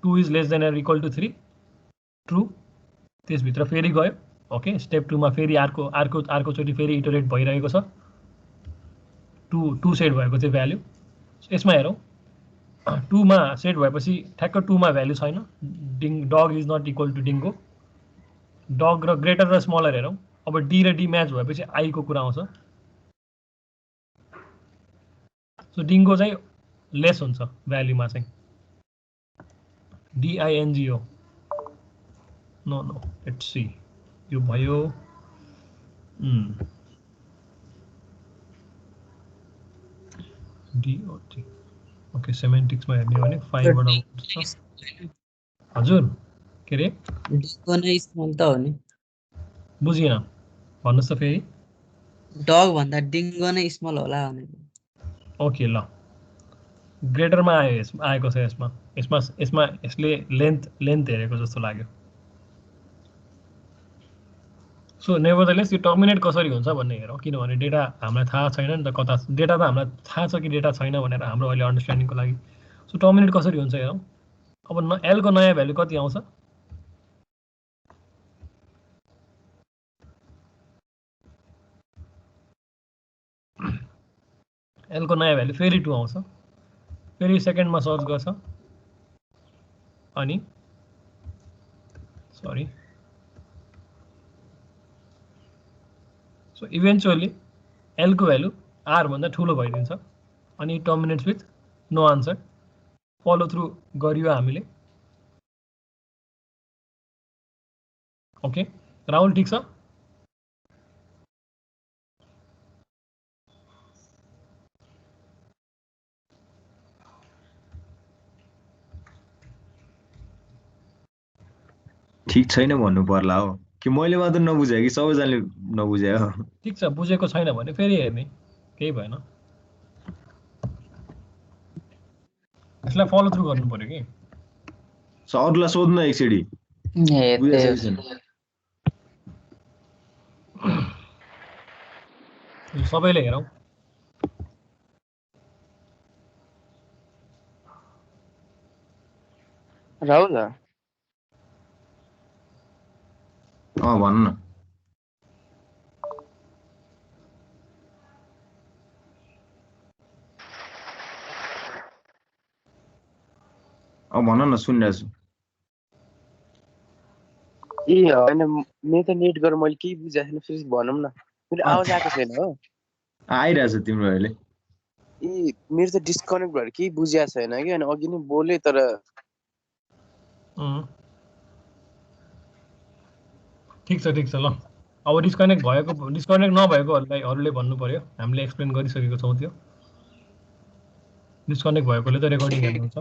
2 is less than or equal to 3 true त्यसभित्र फेरि गयो ओके स्टेप 2 मा फेरि अर्कोचोटि फेरि इटरेट भइरहेको छ 2 सेट भएको थियो भ्याल्यु यसमा हेरौँ 2 मा सेट भएपछि ठ्याक्क 2 मा भ्याल्यु छैन dog is not equal to dingo dog र ग्रेटर र स्मलर हेरौँ अब डी र डी म्याच भएपछि आई को कुरा आउँछ सो डिङ्गो चाहिँ लेस हुन्छ भ्याल्युमा चाहिँ डिआइएनजिओ नो नो लेट्स सी यो भयो डिओटी ओके सेमेन्टिक्समा हेर्ने हो भने 5 बाट हजुर के रे डिङ्गो नै स्मल त हो नि बुझिन भन्नुहोस् त फेरि डग भन्दा डिङ्गो नै स्मल होला भनेको ओके ल ग्रेटरमा आएको छ यसले लेन्थ हेरेको जस्तो लाग्यो सो नेभरदलेस यो टर्मिनेट कसरी हुन्छ भन्ने हेरौँ किनभने डेटा हामीलाई थाहा छैन नि त कता डेटा त हामीलाई थाहा छ कि डेटा छैन भनेर हाम्रो अहिले अन्डरस्ट्यान्डिङको लागि सो टर्मिनेट कसरी हुन्छ हेरौँ अब एलको नयाँ भ्याल्यु कति आउँछ एलको नयाँ भ्याल्यु फेरि 2 आउँछ फेरि सेकेन्डमा सर्च गर्छ अनि सरी सो इभेन्चुअली एलको भ्याल्यु आर भन्दा ठुलो भइदिन्छ अनि terminates with no answer follow through गरियो हामीले ओके राहुल ठिक छ ठिक छैन भन्नु पर्ला हो कि मैले मात्र नबुझे कि सबैजनाले नबुझे हो ठिक छ बुझेको छैन भने फेरि हेर्ने केही भएन यसलाई फलो थ्रु गर्नु पर्यो कि अरूलाई सोध्नु एकचोटि सबैले हेरौँ राहुल भन्नु न भन न सुनिरहेको छु ए होइन मेरो त नेट गरेर मैले केही बुझाएको छैन फेरि भनौँ न फेरि आवाज आएको छैन हो आइरहेछ तिम्रो अहिले यी मेरो त डिस्कनेक्ट भएर केही बुझिया छैन कि अनि अघि नै बोले तर ठिक छ ल अब डिस्कनेक्ट नभएकोहरूले भन्नु पर्यो हामीले एक्सप्लेन गरिसकेको छौँ त्यो डिस्कनेक्ट भएकोले त रेकर्डिङ हेर्नुहुन्छ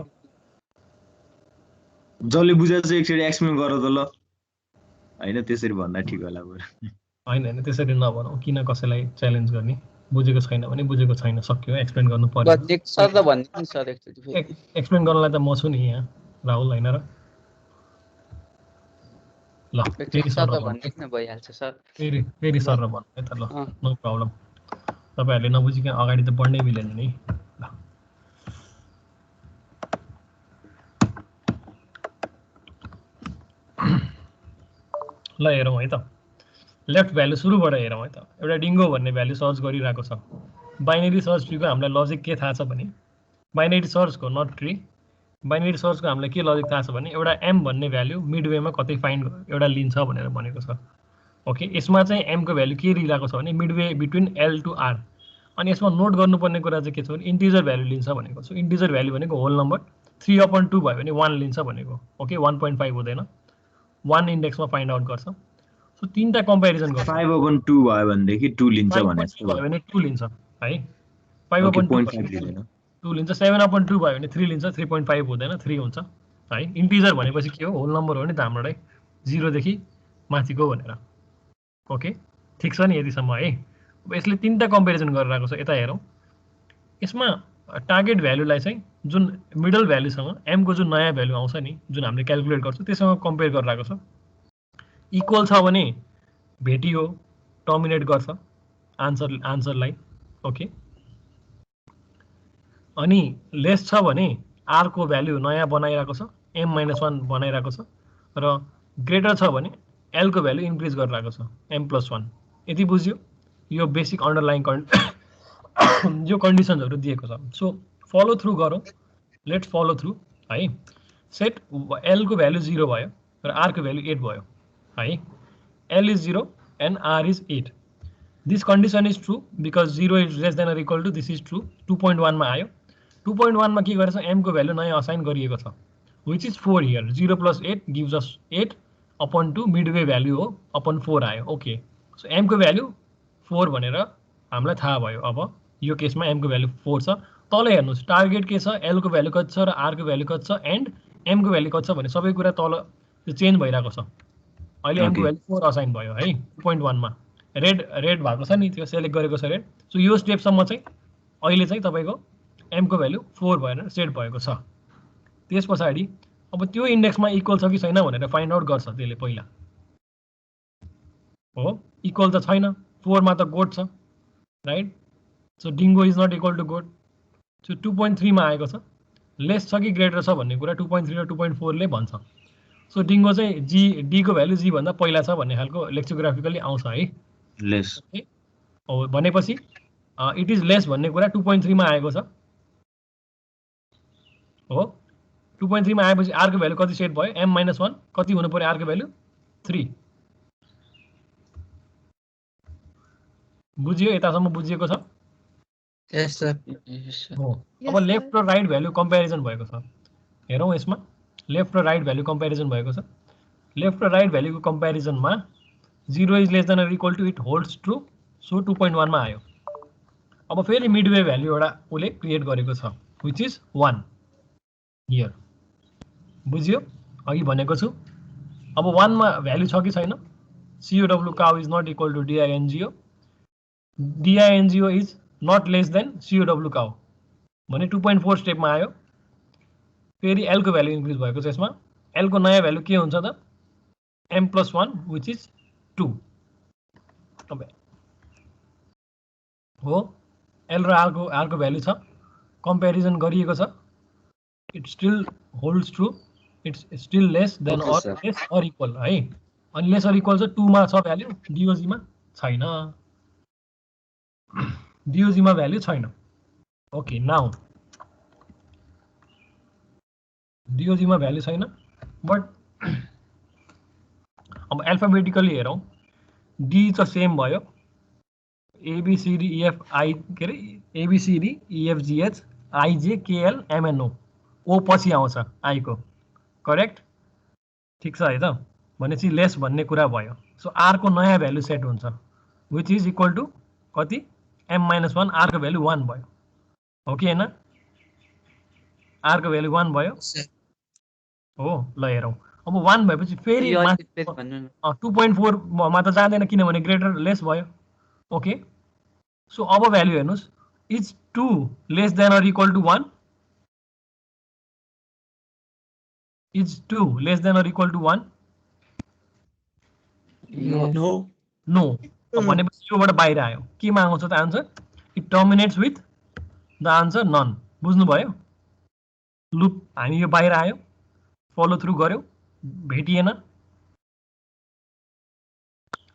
जसले बुझेको छ एकचोटि एक्सप्लेन गर त ल हैन त्यसरी भन्दा ठिक होला बरु हैन त्यसरी नभनौँ किन कसैलाई च्यालेन्ज गर्ने बुझेको छैन भने बुझेको छैन सक्यो एक्सप्लेन गर्नु पर्यो नेक्स्ट सर त भन्दिनु सर एकचोटि फेरि एक्सप्लेन गर्नलाई त म छु नि यहाँ राहुल हैन र ल फेरि सर सर त भन्दिनु भइहाल्छ सर फेरि सर र भन्नु है त ल नो प्रब्लम तपाईहरुले नबुझिकन अगाडि त बढ्नै मिलेन नि ल हेरौँ है त लेफ्ट भ्यालु सुरुबाट हेरौँ है त एउटा डिङ्गो भन्ने भ्यालु सर्च गरिरहेको छ बाइनरी सर्च ट्रीको हामीलाई लजिक के थाहा छ भने बाइनरी सर्चको नट ट्री बाइनरी सर्चको हामीलाई के लजिक थाहा छ भने एउटा एम भन्ने भ्यालु मिडवेमा कतै फाइन्ड एउटा लिन्छ भनेर भनेको छ ओके यसमा चाहिँ एम को भ्यालु के लिइरहेको छ भने midway between L to R अनि यसमा नोट गर्नुपर्ने कुरा चाहिँ के छ भने इन्टिजर भ्यालु लिन्छ भनेको छ इन्टिजर भ्यालु भनेको होल नम्बर 3/2 भयो भने 1 लिन्छ भनेको ओके 1.5 हुँदैन 1 इन्डेक्समा फाइन्ड आउट गर्छ सो तीनटा कम्पेरिजन गर्छ 5/2 भयो भनेदेखि 2 लिन्छ भनेको भयो भने 2 लिन्छ है 5/2 2 लिन्छ 7/2 भयो भने 3 लिन्छ 3.5 हुँदैन 3 हुन्छ है इन्टिजर भनेपछि के हो होल नम्बर हो नि त हामीलाई 0 देखि माथिको भनेर ओके ठीक छ नि यतिसम्म है अब यसले तीनटा कम्पेरिजन गरिरहेको छ यता हेरौँ यसमा टार्गेट भ्यालुलाई चाहिँ जुन मिडल भ्यालुसँग एम को जुन नयाँ भ्यालु आउँछ नि जुन हामीले क्याल्कुलेट गर्छौँ त्यससँग कम्पेयर गरिरहेको छ इक्वल छ भने भेटियो टर्मिनेट गर्छ आन्सरलाई ओके अनि लेस छ भने आर को भ्यालु नयाँ बनाइरहेको छ m-1 बनाइरहेको छ र ग्रेटर छ भने एल को भ्यालु इन्क्रिज गरिरहेको छ m+1 यति बुझ्यो यो बेसिक अन्डरलाइन यो कन्डिसन्सहरु दिएको छ सो फलो थ्रु गरौँ लेट्स फलो थ्रु है सेट एल को भ्यालु 0 भयो र आर को भ्यालु 8 भयो है L is 0 and r is 8 this condition is true because 0 is less than or equal to this is true 2.1 मा आयो 2.1 मा के गरेछ m को भ्यालु नयाँ असाइन गरिएको छ which is 4 here 0 plus 8 gives us 8 upon 2 midway value हो upon 4 आयो ओके सो m को भ्यालु 4 भनेर हामीलाई थाहा भयो अब यो केसमा m को भ्यालु 4 छ तल हेर्नुस् टार्गेट के छ l को भ्यालु कति छ र r को भ्यालु कति छ एन्ड m को भ्यालु कति छ भने सबै कुरा तल त्यो चेन्ज भइरहेको छ अहिले m को भ्यालु 4 असाइन भयो है 2.1 मा रेड भएको छ नि त्यो सेलेक्ट गरेको छ रेड सो यो स्टेपसम्म चाहिँ अहिले चाहिँ तपाईको m को भ्यालु 4 भएर सेट भएको छ त्यसपछि अब त्यो इन्डेक्समा इक्वल छ कि छैन भनेर फाइन्ड आउट गर्छ त्यसले पहिला हो इक्वल त छैन 4 मा त गोट छ right so dingo is not equal to goat so 2.3 मा आएको छ लेस छ कि ग्रेटर छ भन्ने कुरा 2.3 र 2.4 ले भन्छ सो डिङ्गो चाहिँ डी को भ्यालु जी भन्दा पहिला छ भन्ने खालको लेक्सियोग्राफिकली आउँछ है लेस हो भनेपछि इट इज लेस भन्ने कुरा 2.3 मा आएको छ हो 2.3 मा आएपछि आर को भ्यालु कति सेट भयो m-1 कति हुनु पर्यो आर को भ्यालु 3 बुझियो यतासम्म बुझिएको छ यस सर हो अब लेफ्ट र राइट भ्यालु कम्पेरिजन भएको छ हेरौँ यसमा लेफ्ट र राइट भ्यालु कम्पेरिजन भएको छ लेफ्ट र राइट भ्यालुको कम्पेरिजनमा 0 is less than or equal to it holds true so 2.1 मा आयो अब फेरि मिडवे भ्यालु एउटा उले क्रिएट गरेको छ व्हिच इज 1 हियर बुझ्यो अघि भनेको छु अब 1 मा भ्यालु छ कि छैन COW cow is not equal to DINGO DINGO is not less than COW cow भने 2.4 स्टेपमा आयो फेरि L को भ्यालु इन्क्रिज भएको छ यसमा L को नयाँ भ्यालु के हुन्छ त m+1 which is 2 अब हो L र R को भ्यालु छ कम्पेरिजन गरिएको छ it still holds true it's still less than or less or equal है अनि लेस अर इक्वल चाहिँ 2 मा छ भ्यालु DOG मा छैन DOG मा भ्यालु छैन ओके नाउ DOG मा भ्यालु छैन बट अब अल्फाबेटिकली हेरौँ D चाहिँ सेम भयो ABCDEFI के अरे ABCDEFGH IJKLMNO ओ पछि आउँछ I को करेक्ट ठिक छ है त भनेपछि लेस भन्ने कुरा भयो सो R को नयाँ भ्यालु सेट हुन्छ विच इज इक्वल टु कति M-1 R को भ्यालु 1 भयो हो कि हैन R को भ्यालु 1 भयो हो ल हेरौँ अब 1 भएपछि फेरि 2.4 मा त जाँदैन किनभने ग्रेटर लेस भयो ओके सो अब भ्यालु हेर्नुस् is 2 less than or equal to 1 is 2 less than or equal to 1 no भनेपछि योबाट बाहिर आयो केमा आउँछ त answer it terminates with the answer none बुझ्नुभयो लुप हामी यो बाहिर आयो फलो थ्रु गर्यो भेटिएन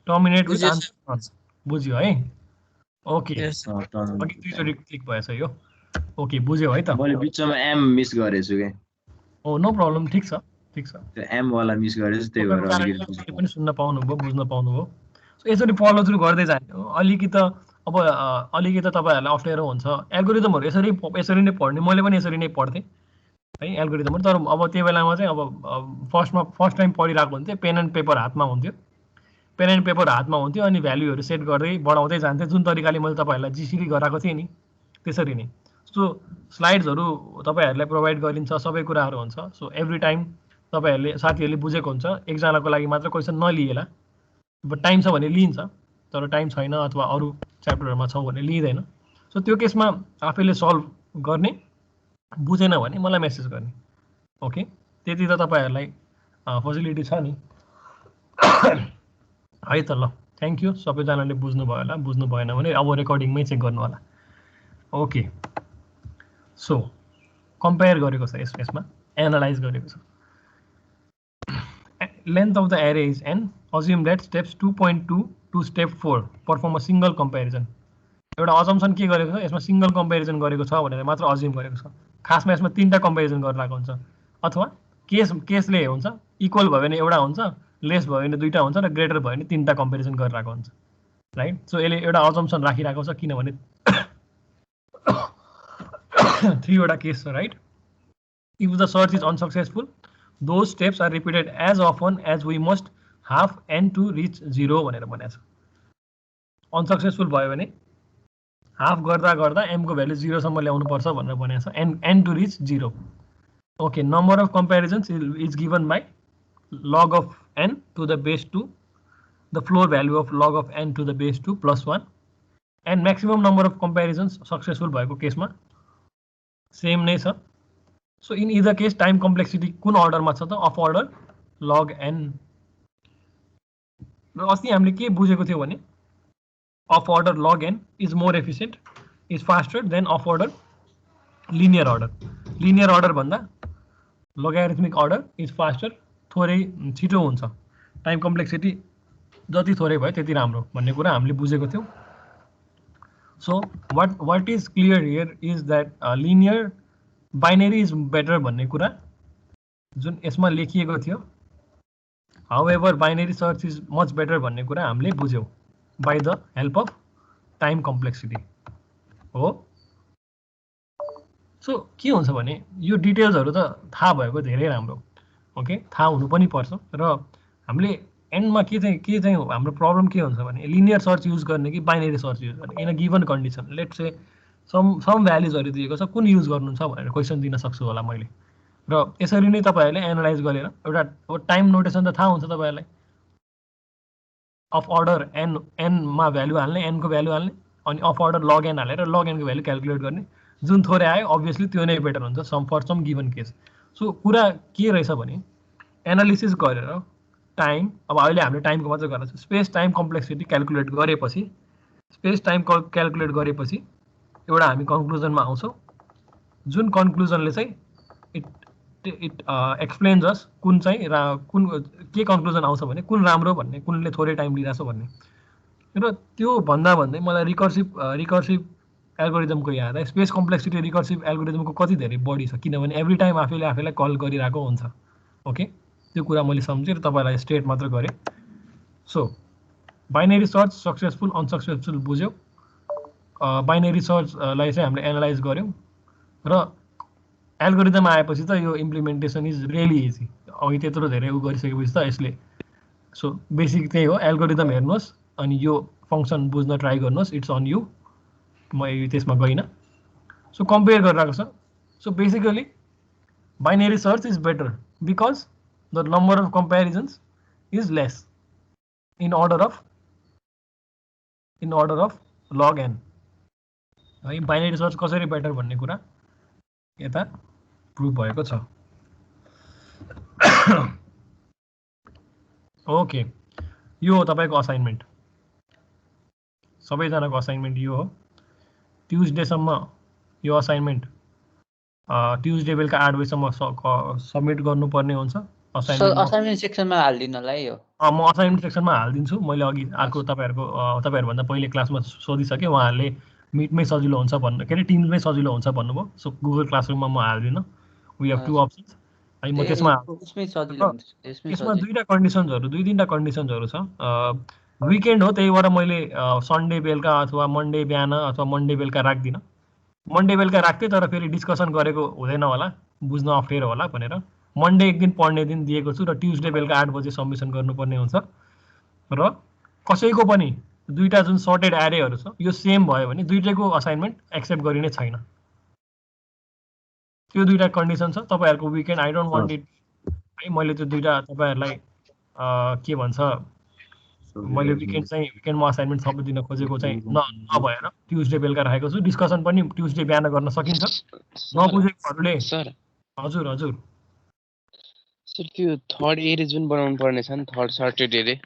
टर्मिनेट विथ आन्सर नन बुझ्यो है ओके अघि दुईचोटि क्लिक भएछ यो ओके बुझ्यो है त मैले बिचमा एम मिस गरेछु के ओ नो प्रब्लम ठिक छ त्यो एम वाला मिस गरेछु त्यही भएर अलिकति पनि सुन्न पाउनुभयो बुझ्न पाउनुभयो सो यसरी फलो थ्रु गर्दै जाने अलिकति अब अलिकति तपाईँहरूलाई अप्ठ्यारो हुन्छ एल्गोरिदमहरू यसरी नै पढ्ने मैले पनि यसरी नै पढ्थेँ है एल्गोरिदमहरू तर अब त्यो बेलामा चाहिँ अब फर्स्ट टाइम पढिरहेको हुन्थ्यो पेन एन्ड पेपर हातमा हुन्थ्यो पेन एन्ड पेपर हातमा हुन्थ्यो अनि भ्यालुहरू सेट गर्दै बढाउँदै जान्थेँ जुन तरिकाले मैले तपाईँहरूलाई जिसिडी गराएको थिएँ नि त्यसरी नै सो स्लाइड्सहरू तपाईँहरूलाई प्रोभाइड गरिन्छ सबै कुराहरू हुन्छ सो एभ्री टाइम तपाईँहरूले साथीहरूले बुझेको हुन्छ एकजनाको लागि मात्र क्वेसन नलिएला अब टाइम छ भने लिइन्छ तर टाइम छैन अथवा अरू च्याप्टरहरूमा छ भने लिइँदैन सो त्यो केसमा आफैले सल्भ गर्ने बुझेन भने मलाई मेसेज गर्ने ओके त्यति त तपाईँहरूलाई फेसिलिटी छ नि है त ल थ्याङ्क यू सबैजनाले बुझ्नुभयो होला बुझ्नु भएन भने अब रेकर्डिङमै चेक गर्नु होला ओके सो कम्पेयर गरेको छ यसमा एनालाइज गरेको छ length of the array is n assume that steps 2.2 to step 4 perform a single comparison एउटा assumption के गरेको छ यसमा सिंगल कम्पेरिजन गरेको छ भनेर मात्र अज्युम गरेको छ खासमा यसमा तीनटा कम्पेरिजन गरिरहेको हुन्छ अथवा केसले हुन्छ इक्वल भयो भने एउटा हुन्छ लेस भयो भने दुईटा हुन्छ र ग्रेटर भयो भने तीनटा कम्पेरिजन गरिरहेको हुन्छ राइट सो यसले एउटा assumption राखिरहेको छ किनभने 3 वटा केस छ right if the search is unsuccessful those steps are repeated as often as we must have n to reach 0 भनेर भनेको छ अनसक्सेसफुल भयो भने हाफ गर्दा गर्दा m को भ्यालु 0 सम्म ल्याउनु पर्छ भनेर भनेको छ n to reach 0 okay number of comparisons is given by log of n to the base 2 the floor value of log of n to the base 2 plus 1 and maximum number of comparisons successful भएको केसमा same नै छ So in either case time complexity कुन अर्डरमा छ त of order log n र अस्ति हामीले के बुझेको थियो भने of order log n is more efficient is faster than of order linear order भन्दा लोगारिथमिक अर्डर इज फास्टर थोरै छिटो हुन्छ टाइम कम्प्लेक्सिटी जति थोरै भयो त्यति राम्रो भन्ने कुरा हामीले बुझेको थियौं so what is clear here is that linear binary is better भन्ने कुरा जुन यसमा लेखिएको थियो however binary search is much better भन्ने कुरा हामीले बुझ्यौं by the help of time complexity हो सो के हुन्छ भने यो डिटेल्सहरू त थाहा भएको धेरै राम्रो ओके थाहा हुनु पनि पर्छ र हामीले एन्डमा के चाहिँ हाम्रो प्रब्लम के हुन्छ भने लिनियर सर्च युज गर्ने कि बाइनरी सर्च युज गर्ने in a given condition let's say some भ्यालुजहरू दिएको छ कुन युज गर्नुहुन्छ भनेर क्वेसन दिन सक्छु होला मैले र यसरी नै तपाईहरुले एनालाइज गरेर एउटा टाइम नोटेसन त थाहा हुन्छ तपाईहरुलाई अफ अर्डर n मा भ्यालु हाल्ने n को भ्यालु हाल्ने अनि अफ अर्डर log n हालेर log n को भ्यालु क्याल्कुलेट गर्ने जुन थोरै आयो अब्भियसली त्यो नै बेटर हुन्छ for some given case so कुरा के रहेछ भने एनालिसिस गरेर टाइम अब अहिले हामीले टाइमको मात्र गर्छ स्पेस टाइम कम्प्लेक्सिटी क्याल्कुलेट गरेपछि स्पेस टाइम क्याल्कुलेट गरेपछि एउटा हामी कन्क्लुजनमा आउँछौं जुन कन्क्लुजनले चाहिँ इट एक्सप्लेन्स अस कुन चाहिँ कुन के कन्क्लुजन आउँछ भने कुन राम्रो भन्ने कुनले थोरै टाइम लिइराछ भन्ने र त्यो भन्दै मलाई रिकर्सिभ एल्गोरिदमको याद आयो स्पेस कम्प्लेक्सिटी रिकर्सिभ एल्गोरिदमको कति धेरै बढी छ किनभने एभ्री टाइम आफैलाई कल गरिरहेको हुन्छ ओके त्यो कुरा मैले सम्झेँ र तपाईलाई स्टेट मात्र गरे so binary search successful unsuccessful बुझ्यौ बाइनरी सर्चलाई चाहिँ हामीले एनालाइज गऱ्यौँ र एल्गोरिदम आएपछि त यो इम्प्लिमेन्टेसन इज रियली इजी। अघि त्यत्रो धेरै उ गरिसकेपछि त यसले सो बेसिक त्यही हो, एल्गोरिदम हेर्नुहोस् अनि यो फङ्सन बुझ्न ट्राई गर्नुहोस्, इट्स अन यु, म त्यसमा गइनँ। सो कम्पेयर गरिरहेको छ। So basically binary search is better because the number of comparisons is less in order of log n है। बाइनरी सर्च कसरी बेटर भन्ने कुरा यता प्रुभ भएको छ। ओके, यो हो तपाईँको असाइनमेन्ट, सबैजनाको असाइनमेन्ट यो हो। ट्युजडेसम्म यो असाइनमेन्ट ट्युजडे बेलुका 8 बजीसम्म सबमिट गर्नुपर्ने हुन्छ। असाइनमेन्ट सेक्सनमा हालिदिनु है यो। म असाइनमेन्ट सेक्सनमा हालिदिन्छु। मैले अघि अर्को तपाईँहरूभन्दा पहिले क्लासमा सोधिसकेँ, उहाँहरूले मिटमै सजिलो हुन्छ भन्नु, के अरे टिम्समै सजिलो हुन्छ भन्नुभयो। सो गुगल क्लासरुममा म हाल्दिनँ। वी हेभ 2 अप्सन्स है। म त्यसमा दुईवटा कन्डिसन्सहरू, 2-3टा कन्डिसन्सहरू छ। विकेन्ड हो, त्यही भएर मैले सन्डे बेलुका अथवा मन्डे बिहान अथवा मन्डे बेलुका राख्दिनँ। मन्डे बेलुका राख्थेँ तर फेरि डिस्कसन गरेको हुँदैन होला, बुझ्न अप्ठ्यारो होला भनेर मन्डे एक दिन पढ्ने दिन दिएको छु र ट्युजडे बेलुका 8 बजे सबमिसन गर्नुपर्ने हुन्छ। र कसैको पनि दुईवटा जुन सर्टेड एरेहरू छ यो सेम भयो भने दुईटैको असाइनमेन्ट एक्सेप्ट गरिने छैन। त्यो दुईवटा कन्डिसन छ। तपाईँहरूको weekend I don't want it है। मैले त्यो दुईवटा तपाईँहरूलाई के भन्छ, मैले विकेन्डमा असाइनमेन्ट सबै दिन खोजेको चाहिँ नभएर ट्युजडे बेलुका राखेको छु। डिस्कसन पनि ट्युजडे बिहान गर्न सकिन्छ। नबुझेकोहरूले हजुर हजुर सर त्यो थर्ड एरे जुन बनाउनु पर्ने छ नि, थर्ड सर्टेड एरे,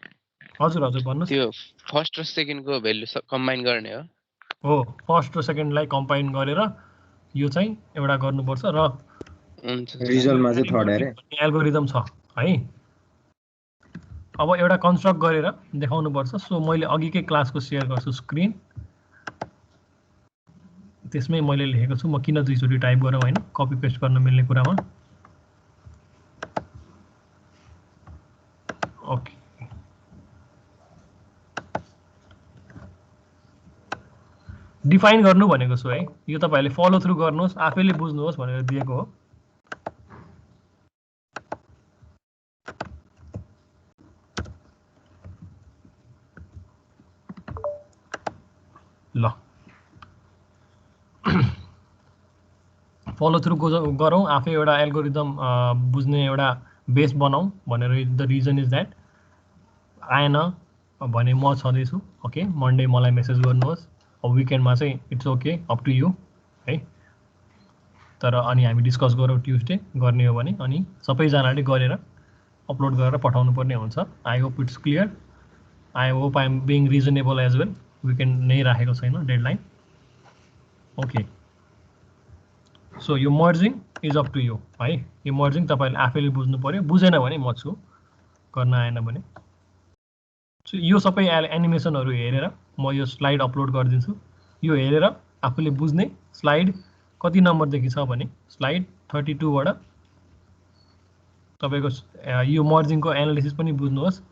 हजुर हजुर भन्नुहोस्। त्यो फर्स्ट र सेकेन्डको भ्यालु कम्बाइन गर्ने हो, फर्स्ट र सेकेन्डलाई कम्बाइन गरेर यो चाहिँ एउटा गर्नुपर्छ र रिजल्टमा चाहिँ थर्ड एरे एल्गोरिदम छ है। अब एउटा कन्स्ट्रक्ट गरेर देखाउनुपर्छ। सो मैले अघिकै क्लासको सेयर गर्छु स्क्रिन, त्यसमै मैले लेखेको छु। म किन दुईचोटि टाइप गरौँ होइन, कपी पेस्ट गर्न मिल्ने कुरामा। ओके, डिफाइन गर्नु भनेको छु है। यो तपाईँहरूले फलो थ्रु गर्नुहोस्, आफैले बुझ्नुहोस् भनेर दिएको हो। ल फलो थ्रु गरौँ, आफै एउटा एल्गोरिदम बुझ्ने एउटा बेस बनाऊ भनेर। द रिजन इज द्याट आएन भने म छँदैछु। ओके, मन्डे मलाई मेसेज गर्नुहोस्। अब विकेन्डमा चाहिँ it's okay, up to you है। तर अनि हामी डिस्कस गरौँ ट्युजडे गर्ने हो भने, अनि सबैजनाले गरेर अपलोड गरेर पठाउनु पर्ने हुन्छ। I hope it's clear. I hope I am being reasonable as well. Weekend नै राखेको छैन डेडलाइन। ओके, सो यो merging is up to you है। यो मर्जिङ तपाईँले आफैले बुझ्नु पर्यो। बुझेन भने म छु, गर्न आएन भने। सो यो सबै एनिमेसनहरू हेरेर म यो स्लाइड अपलोड गरिदिन्छु। यो हेरेर आफूले बुझ्ने स्लाइड कति नम्बरदेखि छ भने स्लाइड 32 बाट तपाईँको यो मर्जिङको एनालिसिस पनि बुझ्नुहोस्।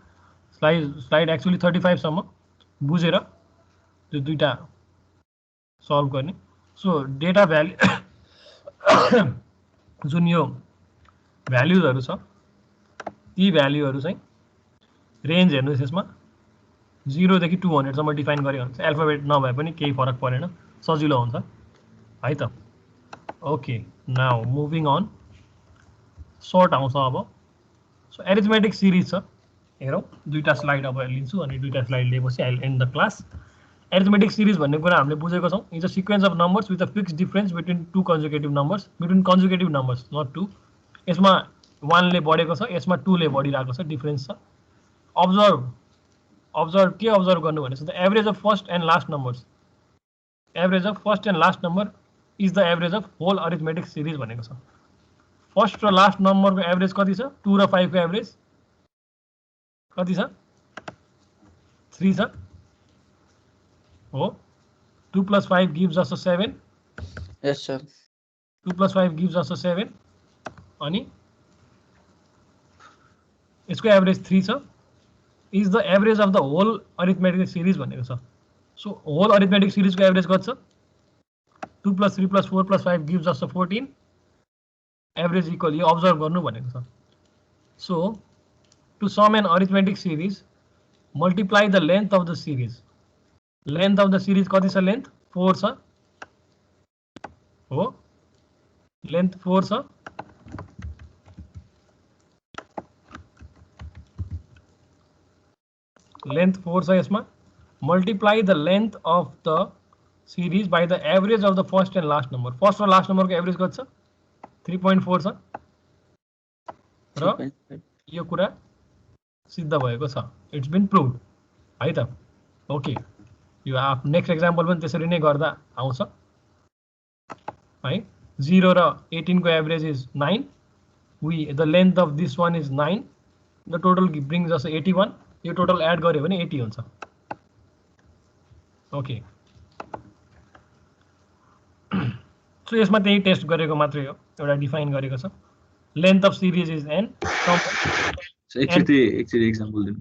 स्लाइड एक्चुअली 35 सम्म बुझेर त्यो दुईटा सल्भ गर्ने। सो डेटा भ्याल्यु जुन यो भ्याल्युजहरू छ, ती भ्याल्युहरू चाहिँ रेन्ज हेर्नुहोस्। यसमा 0 देखि 200 सम्म डिफाइन गरेको हुन्छ। एल्फाबेट नभए पनि केही फरक परेन, सजिलो हुन्छ है त। Okay, now moving on. सर्ट आउँछ अब। सो एरिथमेटिक सिरिज छ, हेरौँ। दुईवटा स्लाइड अब लिन्छु अनि दुईवटा स्लाइड लिएपछि I will end the class. Arithmetic series भन्ने कुरा हामीले बुझेको छौँ। Is a sequence of numbers with a fix difference between two conjugative numbers, between conjugative numbers not two. यसमा 1 ले बढेको छ, यसमा 2 ले बढिरहेको छ, डिफरेन्स छ। अब्जर्भ के अब्जर्भ गर्नु भनेको छ, the average of first and last numbers. Average of first and last number is the average of whole arithmetic series भनेको छ। फर्स्ट र लास्ट नम्बरको एभरेज कति छ? 2 र 5 को एभरेज कति छ? 3 छ हो। 2 + 5 gives us a 7. Yes sir. 2 + 5 gives us a 7 अनि यसको एभरेज 3 छ। Is the average of the whole arithmetic series भनेको छ। So whole arithmetic series को average गर्छ 2 + 3 + 4 + 5 gives us a 14. Average equal यो observe गर्नु भनेको छ. So to sum an arithmetic series, multiply the length of the series. Length of the series कति छ length 4 छ हो length 4 छ. Length 4 छ यसमा. Multiply the length of the series by the average of the first and last number. First र last number को average कति छ 3.4 छ र यो कुरा सिद्ध भएको छ. It's been proved है त. ओके यो आप नेक्स्ट एक्जाम्पल पनि त्यसरी नै गर्दा आउँछ है. 0 र 18 को average is 9. The length of this one is 9. The total brings us 81. यो टोटल एड गर्यो भने 80 हुन्छ. ओके सो यसमा त्यही टेस्ट गरेको मात्रै हो, एउटा डिफाइन गरेको छ. Length of series is n. एकचोटि एक्जाम्पल दिनु.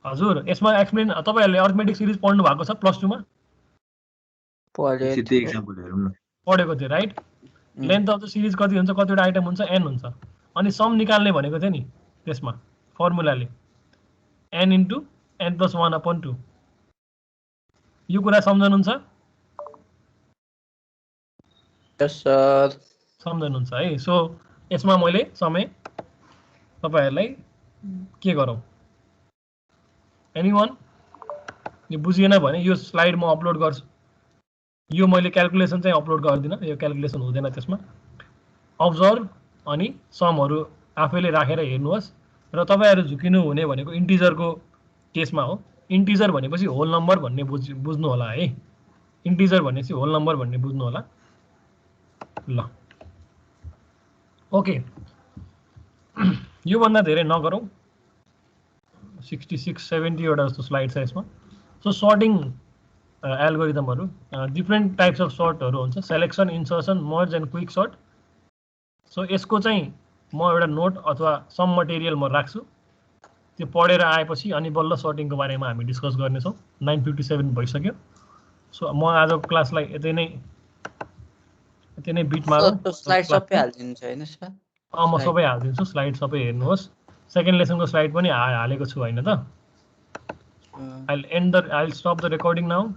हजुर यसमा एक्सप्लेन तपाईहरुले अरिथमेटिक सिरिज पढ्नु भएको छ प्लस 2 मा एकचोटि एक्जाम्पल हेरौँ न. पढेको थियो right. Length of the series कति हुन्छ, कतिवटा आइटम हुन्छ, n हुन्छ. अनि सम निकाल्ने भनेको थियो नि त्यसमा फर्मुलाले n * n + 1/2. यो कुरा सम्झनुहुन्छ? यस सर सम्झनुहुन्छ है. सो यसमा मैले समय तपाईहरुलाई के गरौँ, एनीवन यो बुझिएन भने यो स्लाइड म अपलोड गर्छु. यो मैले क्याल्कुलेसन चाहिँ अपलोड गर्दिन, यो क्याल्कुलेसन हुँदैन त्यसमा. अब्जर्भ अनि समहरु आफैले राखेर हेर्नुहोस्. र तपाईहरु झुकिनु हुने भनेको इन्टिजरको केसमा हो. इन्टिजर भनेपछि होल नम्बर भन्ने बुझ्नु होला है. इन्टिजर भनेपछि होल नम्बर भन्ने बुझ्नु होला. ल ओके यो भन्दा धेरै नगरौँ. 66-70 वटा जस्तो स्लाइड छ यसमा. सो सर्टिङ एल्गोरिदमहरु डिफरेन्ट टाइप्स अफ सर्टहरु हुन्छ. Selection, insertion, merge and quick sort. So यसको चाहिँ म एउटा नोट अथवा सम मटेरियल म राख्छु. त्यो पढेर आएपछि अनि बल्ल सर्टिङको बारेमा हामी डिस्कस गर्नेछौँ. 9:57 भइसक्यो. सो म आजको क्लासलाई यतै नै बिट मारौँ. स्लाइड सबै हाल्दिनु हैन सर? म सबै हाल्दिन्छु. स्लाइड सबै हेर्नुहोस्. सेकेन्ड लेसनको स्लाइड पनि हालेको छु हैन त. I'll stop the recording now.